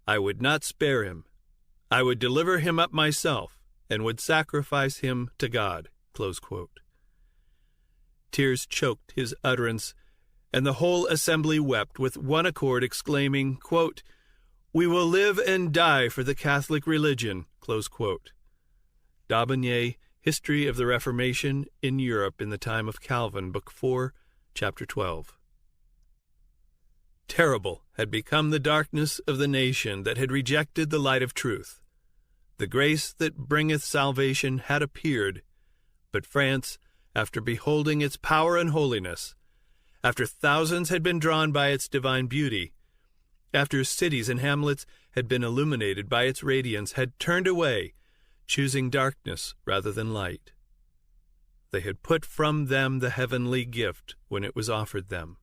I would not spare him. I would deliver him up myself, and would sacrifice him to God." Close quote. Tears choked his utterance, and the whole assembly wept with one accord, exclaiming, quote, "We will live and die for the Catholic religion." Close quote. D'Aubigné, History of the Reformation in Europe in the Time of Calvin, Book 4, Chapter 12. Terrible had become the darkness of the nation that had rejected the light of truth. The grace that bringeth salvation had appeared, but France, after beholding its power and holiness, after thousands had been drawn by its divine beauty, after cities and hamlets had been illuminated by its radiance, had turned away, choosing darkness rather than light. They had put from them the heavenly gift when it was offered them.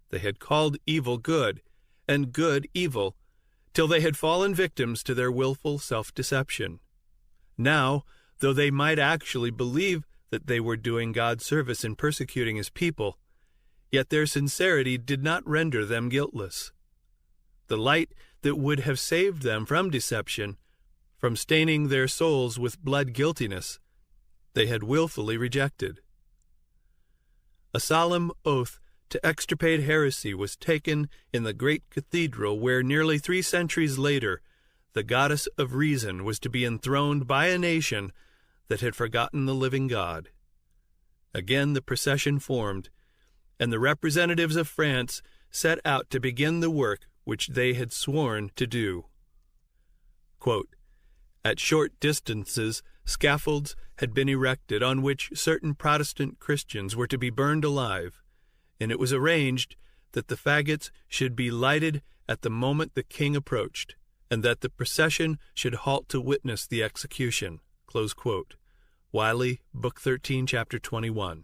They had called evil good, and good evil, till they had fallen victims to their willful self-deception. Now, though they might actually believe that they were doing God service in persecuting his people, yet their sincerity did not render them guiltless. The light that would have saved them from deception, from staining their souls with blood guiltiness, they had willfully rejected. A solemn oath to extirpate heresy was taken in the great cathedral where nearly 3 centuries later the goddess of reason was to be enthroned by a nation that had forgotten the living God. Again the procession formed, and the representatives of France set out to begin the work which they had sworn to do. Quote, "At short distances scaffolds had been erected on which certain Protestant Christians were to be burned alive, and it was arranged that the faggots should be lighted at the moment the king approached, and that the procession should halt to witness the execution." Close quote. Wiley, Book 13, Chapter 21.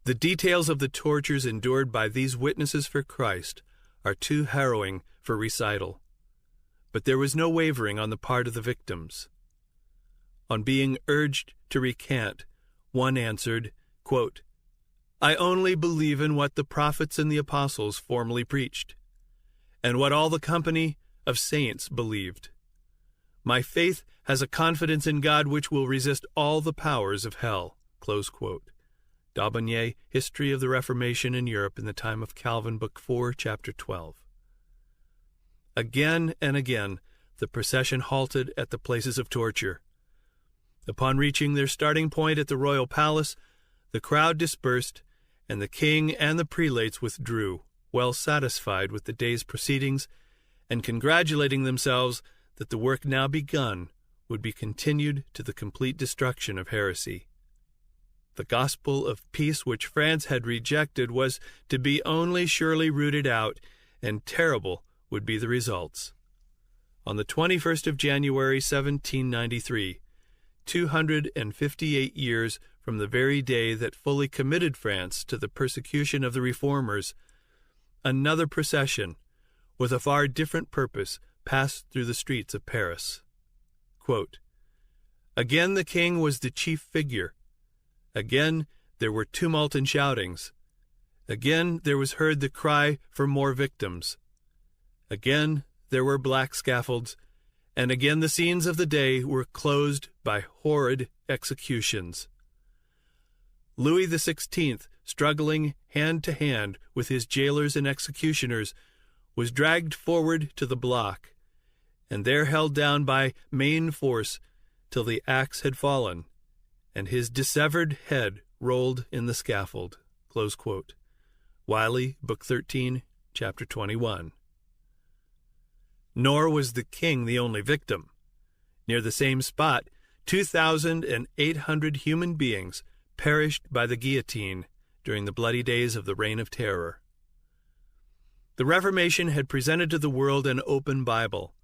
The details of the tortures endured by these witnesses for Christ are too harrowing for recital. But there was no wavering on the part of the victims. On being urged to recant, one answered, quote, "I only believe in what the prophets and the apostles formerly preached, and what all the company of saints believed. My faith has a confidence in God which will resist all the powers of hell." Close quote. D'Aubigné, History of the Reformation in Europe in the Time of Calvin, Book 4, Chapter 12. Again and again the procession halted at the places of torture. Upon reaching their starting point at the royal palace, the crowd dispersed, and the king and the prelates withdrew, well satisfied with the day's proceedings, and congratulating themselves that the work now begun would be continued to the complete destruction of heresy. The gospel of peace which France had rejected was to be only surely rooted out, and terrible would be the results. on the 21st of January, 1793, 258 years from the very day that fully committed France to the persecution of the Reformers, another procession, with a far different purpose, passed through the streets of Paris. Quote, "Again the king was the chief figure. Again there were tumult and shoutings. Again there was heard the cry for more victims. Again there were black scaffolds, and again the scenes of the day were closed by horrid executions. Louis XVI, struggling hand to hand with his jailers and executioners, was dragged forward to the block, and there held down by main force till the axe had fallen, and his dissevered head rolled in the scaffold." Close quote. Wiley, Book 13, Chapter 21. Nor was the king the only victim. Near the same spot, 2,800 human beings perished by the guillotine during the bloody days of the Reign of Terror. The Reformation had presented to the world an open Bible,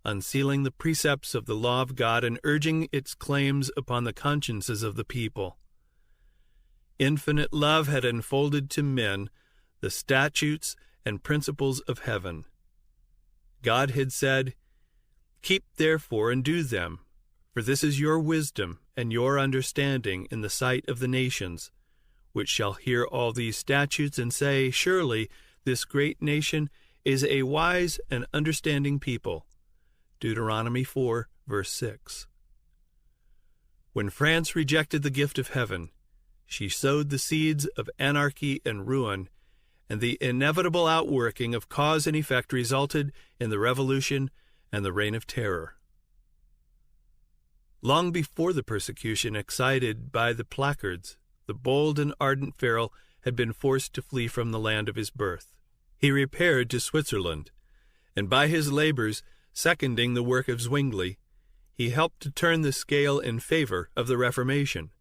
unsealing the precepts of the law of God and urging its claims upon the consciences of the people. Infinite love had unfolded to men the statutes and principles of heaven. God had said, "Keep therefore and do them, for this is your wisdom and your understanding in the sight of the nations, which shall hear all these statutes and say, Surely this great nation is a wise and understanding people." Deuteronomy 4, verse 6. When France rejected the gift of heaven, she sowed the seeds of anarchy and ruin, and the inevitable outworking of cause and effect resulted in the Revolution and the Reign of Terror. Long before the persecution excited by the placards, the bold and ardent Farel had been forced to flee from the land of his birth. He repaired to Switzerland, and by his labors, seconding the work of Zwingli, he helped to turn the scale in favor of the Reformation.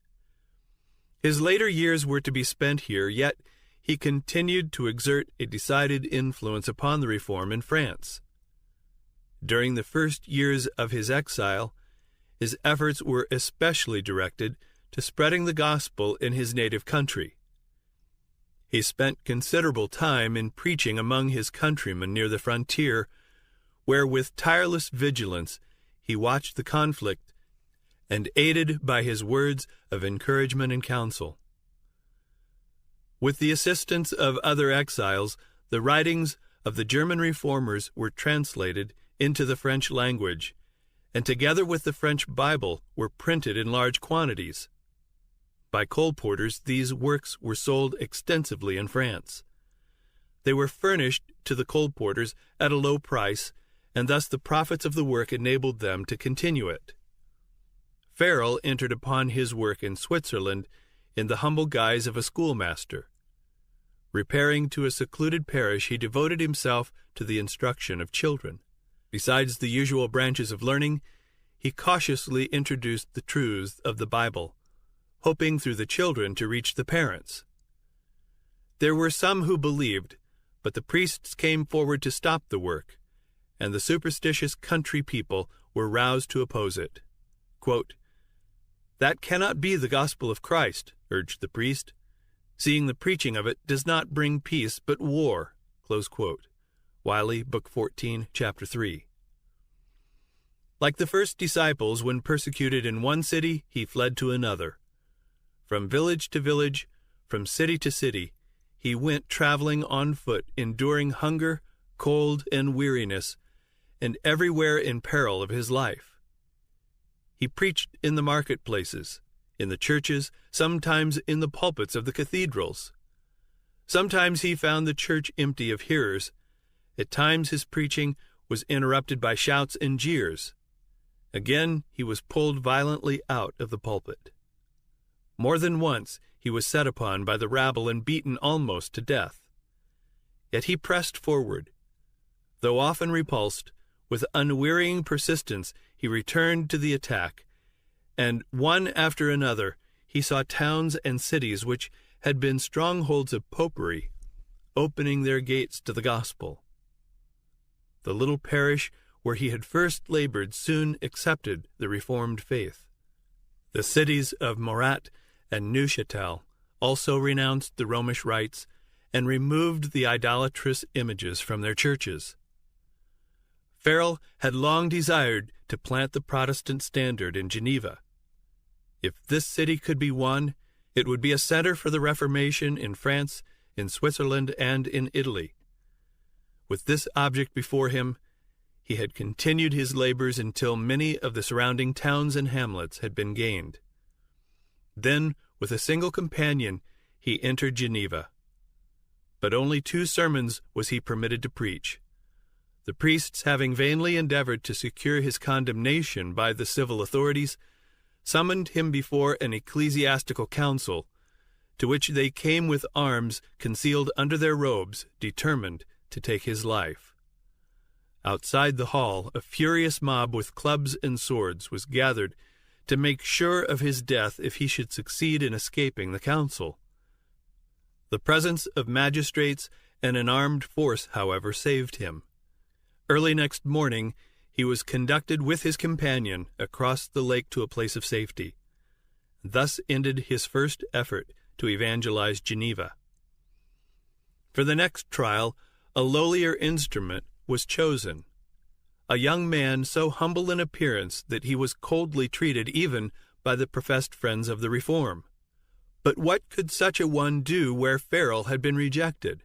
His later years were to be spent here, yet he continued to exert a decided influence upon the reform in France. During the first years of his exile, his efforts were especially directed to spreading the gospel in his native country. He spent considerable time in preaching among his countrymen near the frontier, where with tireless vigilance he watched the conflict and aided by his words of encouragement and counsel. With the assistance of other exiles, the writings of the German reformers were translated into the French language, and together with the French Bible were printed in large quantities. By colporteurs, these works were sold extensively in France. They were furnished to the colporteurs at a low price, and thus the profits of the work enabled them to continue it. Farel entered upon his work in Switzerland in the humble guise of a schoolmaster. Repairing to a secluded parish, he devoted himself to the instruction of children. Besides the usual branches of learning, he cautiously introduced the truths of the Bible, hoping through the children to reach the parents. There were some who believed, but the priests came forward to stop the work, and the superstitious country people were roused to oppose it. Quote, "That cannot be the gospel of Christ," urged the priest, "seeing the preaching of it does not bring peace but war." Close quote. Wiley, Book 14, Chapter 3. Like the first disciples, when persecuted in one city, he fled to another. From village to village, from city to city, he went traveling on foot, enduring hunger, cold, and weariness, and everywhere in peril of his life. He preached in the marketplaces, in the churches, sometimes in the pulpits of the cathedrals. Sometimes he found the church empty of hearers. At times his preaching was interrupted by shouts and jeers. Again he was pulled violently out of the pulpit. More than once he was set upon by the rabble and beaten almost to death. Yet he pressed forward. Though often repulsed, with unwearying persistence he returned to the attack, and one after another he saw towns and cities which had been strongholds of popery opening their gates to the gospel. The little parish where he had first labored, soon accepted the Reformed faith. The cities of Morat and Neuchâtel also renounced the Romish rites and removed the idolatrous images from their churches. Farel had long desired to plant the Protestant standard in Geneva. If this city could be won, it would be a center for the Reformation in France, in Switzerland, and in Italy. With this object before him, he had continued his labors until many of the surrounding towns and hamlets had been gained. Then, with a single companion, he entered Geneva. But only 2 sermons was he permitted to preach. The priests, having vainly endeavored to secure his condemnation by the civil authorities, summoned him before an ecclesiastical council, to which they came with arms concealed under their robes, determined to take his life. Outside the hall, a furious mob with clubs and swords was gathered to make sure of his death if he should succeed in escaping the council. The presence of magistrates and an armed force, however, saved him. Early next morning, he was conducted with his companion across the lake to a place of safety. Thus ended his first effort to evangelize Geneva. For the next trial, a lowlier instrument was chosen. A young man so humble in appearance that he was coldly treated even by the professed friends of the Reform. But what could such a one do where Farel had been rejected?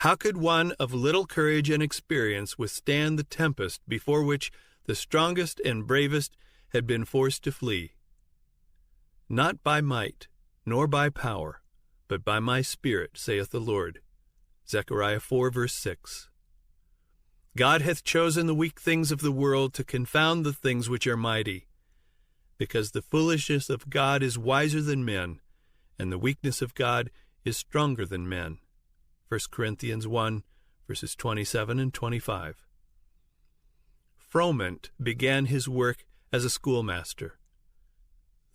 How could one of little courage and experience withstand the tempest before which the strongest and bravest had been forced to flee? Not by might, nor by power, but by my Spirit, saith the Lord. Zechariah 4, verse 6. God hath chosen the weak things of the world to confound the things which are mighty, because the foolishness of God is wiser than men, and the weakness of God is stronger than men. 1 Corinthians 1, verses 27 and 25. Froment began his work as a schoolmaster.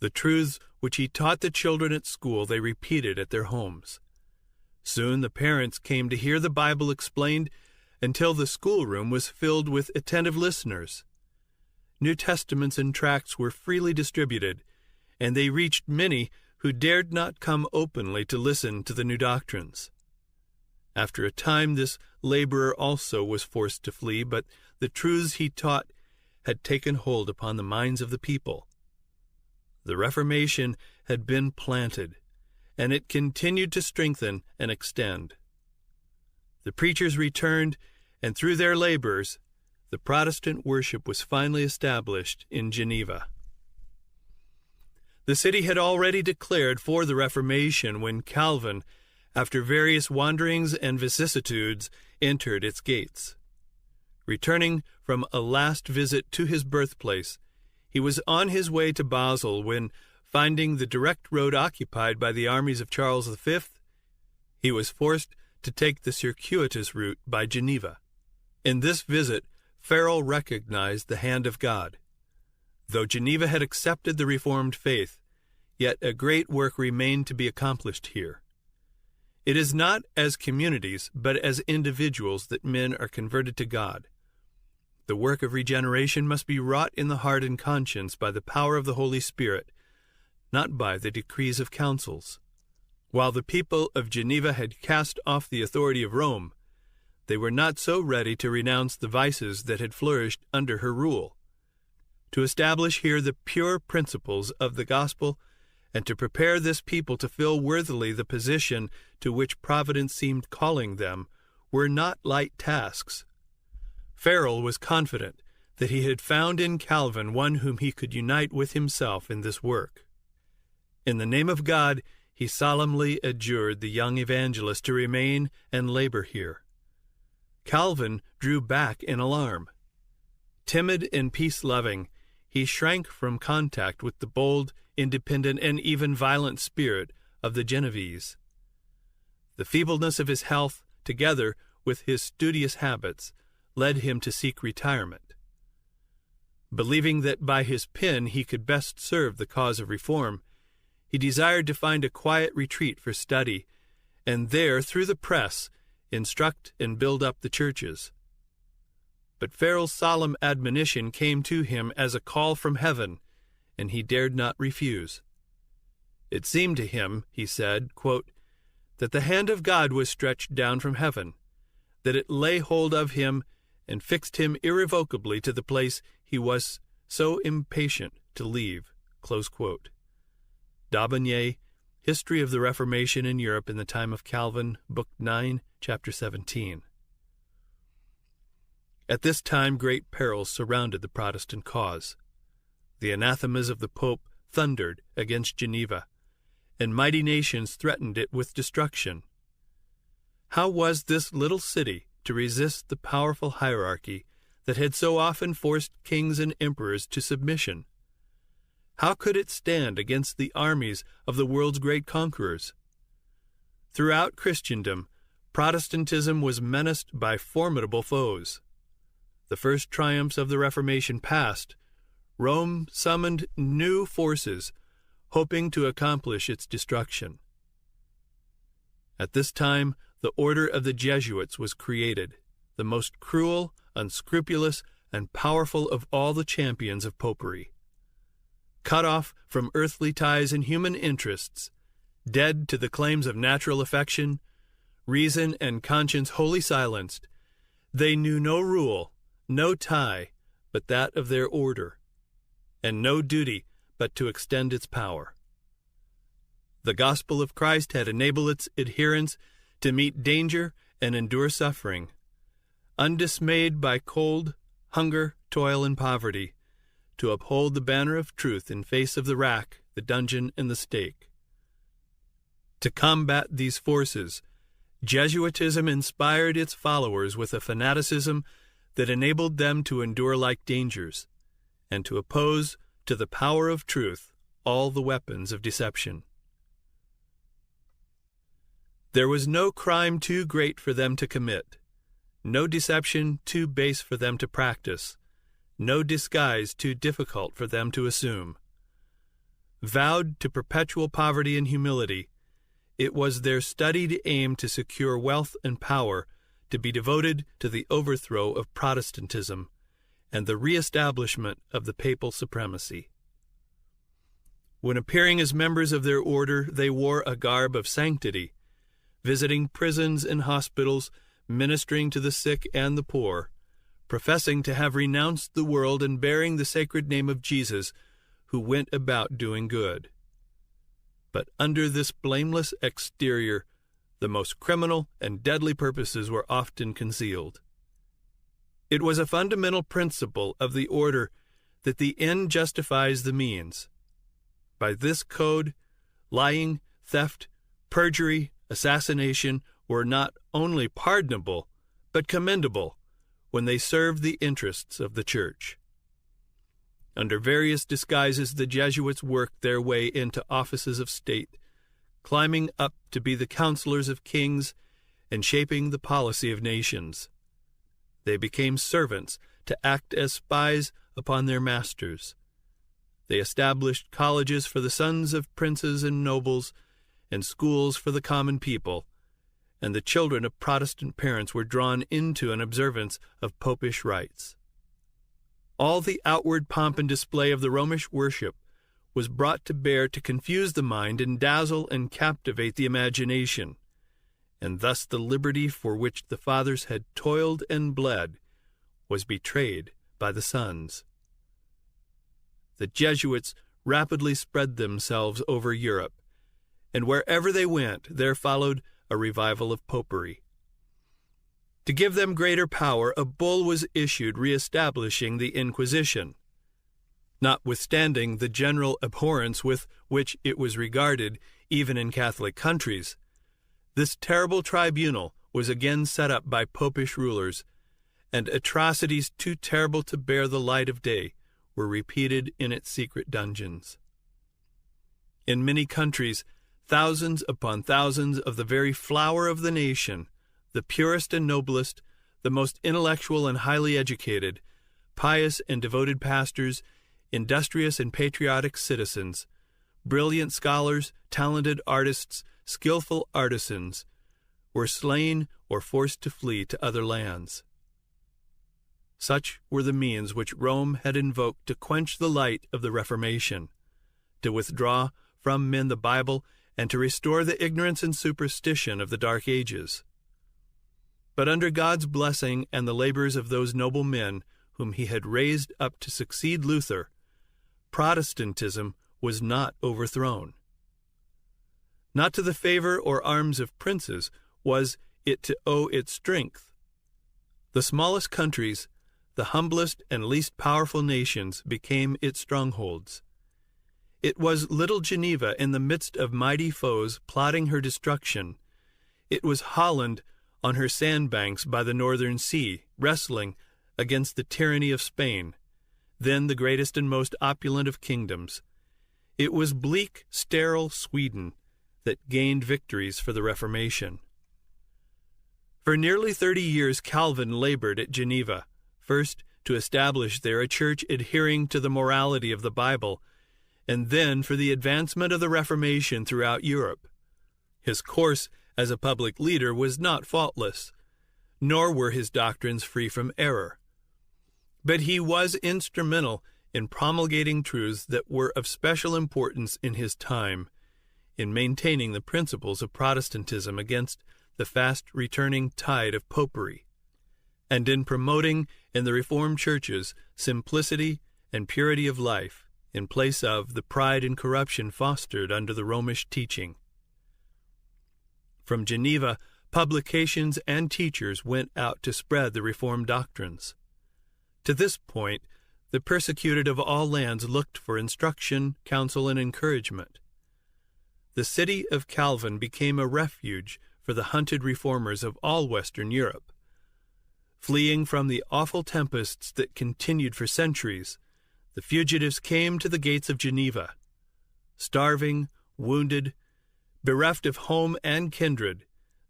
The truths which he taught the children at school they repeated at their homes. Soon the parents came to hear the Bible explained until the schoolroom was filled with attentive listeners. New Testaments and tracts were freely distributed, and they reached many who dared not come openly to listen to the new doctrines. After a time, this laborer also was forced to flee, but the truths he taught had taken hold upon the minds of the people. The Reformation had been planted, and it continued to strengthen and extend. The preachers returned, and through their labors, the Protestant worship was finally established in Geneva. The city had already declared for the Reformation when Calvin, after various wanderings and vicissitudes, entered its gates. Returning from a last visit to his birthplace, he was on his way to Basel when, finding the direct road occupied by the armies of Charles V, he was forced to take the circuitous route by Geneva. In this visit, Farel recognized the hand of God. Though Geneva had accepted the Reformed faith, yet a great work remained to be accomplished here. It is not as communities, but as individuals that men are converted to God. The work of regeneration must be wrought in the heart and conscience by the power of the Holy Spirit, not by the decrees of councils. While the people of Geneva had cast off the authority of Rome, they were not so ready to renounce the vices that had flourished under her rule. To establish here the pure principles of the gospel and to prepare this people to fill worthily the position to which Providence seemed calling them were not light tasks. Farel was confident that he had found in Calvin one whom he could unite with himself in this work. In the name of God, he solemnly adjured the young evangelist to remain and labor here. Calvin drew back in alarm. Timid and peace-loving, he shrank from contact with the bold, independent, and even violent spirit of the Genevese. The feebleness of his health, together with his studious habits, led him to seek retirement. Believing that by his pen he could best serve the cause of reform, he desired to find a quiet retreat for study, and there, through the press, instruct and build up the churches. But Farel's solemn admonition came to him as a call from heaven, and he dared not refuse. It seemed to him, he said, quote, that the hand of God was stretched down from heaven, that it lay hold of him and fixed him irrevocably to the place he was so impatient to leave. Close quote. D'Aubigné, History of the Reformation in Europe in the Time of Calvin, Book 9, Chapter 17. At this time great perils surrounded the Protestant cause. The anathemas of the Pope thundered against Geneva, and mighty nations threatened it with destruction. How was this little city to resist the powerful hierarchy that had so often forced kings and emperors to submission? How could it stand against the armies of the world's great conquerors? Throughout Christendom, Protestantism was menaced by formidable foes. The first triumphs of the Reformation past, Rome summoned new forces, hoping to accomplish its destruction. At this time, the order of the Jesuits was created, the most cruel, unscrupulous, and powerful of all the champions of popery. Cut off from earthly ties and human interests, dead to the claims of natural affection, reason and conscience wholly silenced, they knew no rule, no tie, but that of their order, and no duty but to extend its power. The gospel of Christ had enabled its adherents to meet danger and endure suffering, undismayed by cold, hunger, toil, and poverty, to uphold the banner of truth in face of the rack, the dungeon, and the stake. To combat these forces, Jesuitism inspired its followers with a fanaticism that enabled them to endure like dangers, and to oppose to the power of truth all the weapons of deception. There was no crime too great for them to commit, no deception too base for them to practice, no disguise too difficult for them to assume. Vowed to perpetual poverty and humility, it was their studied aim to secure wealth and power to be devoted to the overthrow of Protestantism and the re-establishment of the papal supremacy. When appearing as members of their order, they wore a garb of sanctity, visiting prisons and hospitals, ministering to the sick and the poor, professing to have renounced the world and bearing the sacred name of Jesus, who went about doing good. But under this blameless exterior, the most criminal and deadly purposes were often concealed. It was a fundamental principle of the order that the end justifies the means. By this code, lying, theft, perjury, assassination were not only pardonable, but commendable when they served the interests of the Church. Under various disguises, the Jesuits worked their way into offices of state, climbing up to be the counselors of kings and shaping the policy of nations. They became servants to act as spies upon their masters. They established colleges for the sons of princes and nobles, and schools for the common people, and the children of Protestant parents were drawn into an observance of popish rites. All the outward pomp and display of the Romish worship was brought to bear to confuse the mind and dazzle and captivate the imagination, and thus the liberty for which the fathers had toiled and bled was betrayed by the sons. The Jesuits rapidly spread themselves over Europe, and wherever they went, there followed a revival of popery. To give them greater power, a bull was issued re-establishing the Inquisition. Notwithstanding the general abhorrence with which it was regarded, even in Catholic countries, this terrible tribunal was again set up by popish rulers, and atrocities too terrible to bear the light of day were repeated in its secret dungeons. In many countries, thousands upon thousands of the very flower of the nation, the purest and noblest, the most intellectual and highly educated, pious and devoted pastors, industrious and patriotic citizens, brilliant scholars, talented artists, skillful artisans, were slain or forced to flee to other lands. Such were the means which Rome had invoked to quench the light of the Reformation, to withdraw from men the Bible, and to restore the ignorance and superstition of the Dark Ages. But under God's blessing and the labors of those noble men whom he had raised up to succeed Luther, Protestantism was not overthrown. Not to the favor or arms of princes was it to owe its strength. The smallest countries, the humblest and least powerful nations, became its strongholds. It was little Geneva in the midst of mighty foes plotting her destruction. It was Holland on her sandbanks by the northern sea, wrestling against the tyranny of Spain, then the greatest and most opulent of kingdoms. It was bleak, sterile Sweden that gained victories for the Reformation. For nearly 30 years Calvin labored at Geneva, first to establish there a church adhering to the morality of the Bible, and then for the advancement of the Reformation throughout Europe. His course as a public leader was not faultless, nor were his doctrines free from error. But he was instrumental in promulgating truths that were of special importance in his time, in maintaining the principles of Protestantism against the fast-returning tide of popery, and in promoting in the Reformed churches simplicity and purity of life, in place of the pride and corruption fostered under the Romish teaching. From Geneva, publications and teachers went out to spread the Reformed doctrines. To this point, the persecuted of all lands looked for instruction, counsel, and encouragement. The city of Calvin became a refuge for the hunted reformers of all Western Europe. Fleeing from the awful tempests that continued for centuries, the fugitives came to the gates of Geneva. Starving, wounded, bereft of home and kindred,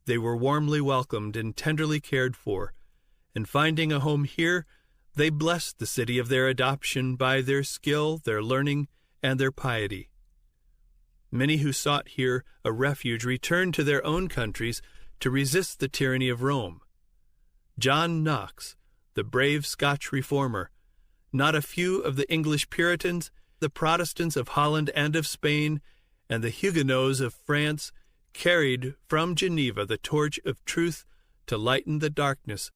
they were warmly welcomed and tenderly cared for, and finding a home here, they blessed the city of their adoption by their skill, their learning, and their piety. Many who sought here a refuge returned to their own countries to resist the tyranny of Rome. John Knox, the brave Scotch reformer, not a few of the English Puritans, the Protestants of Holland and of Spain, and the Huguenots of France carried from Geneva the torch of truth to lighten the darkness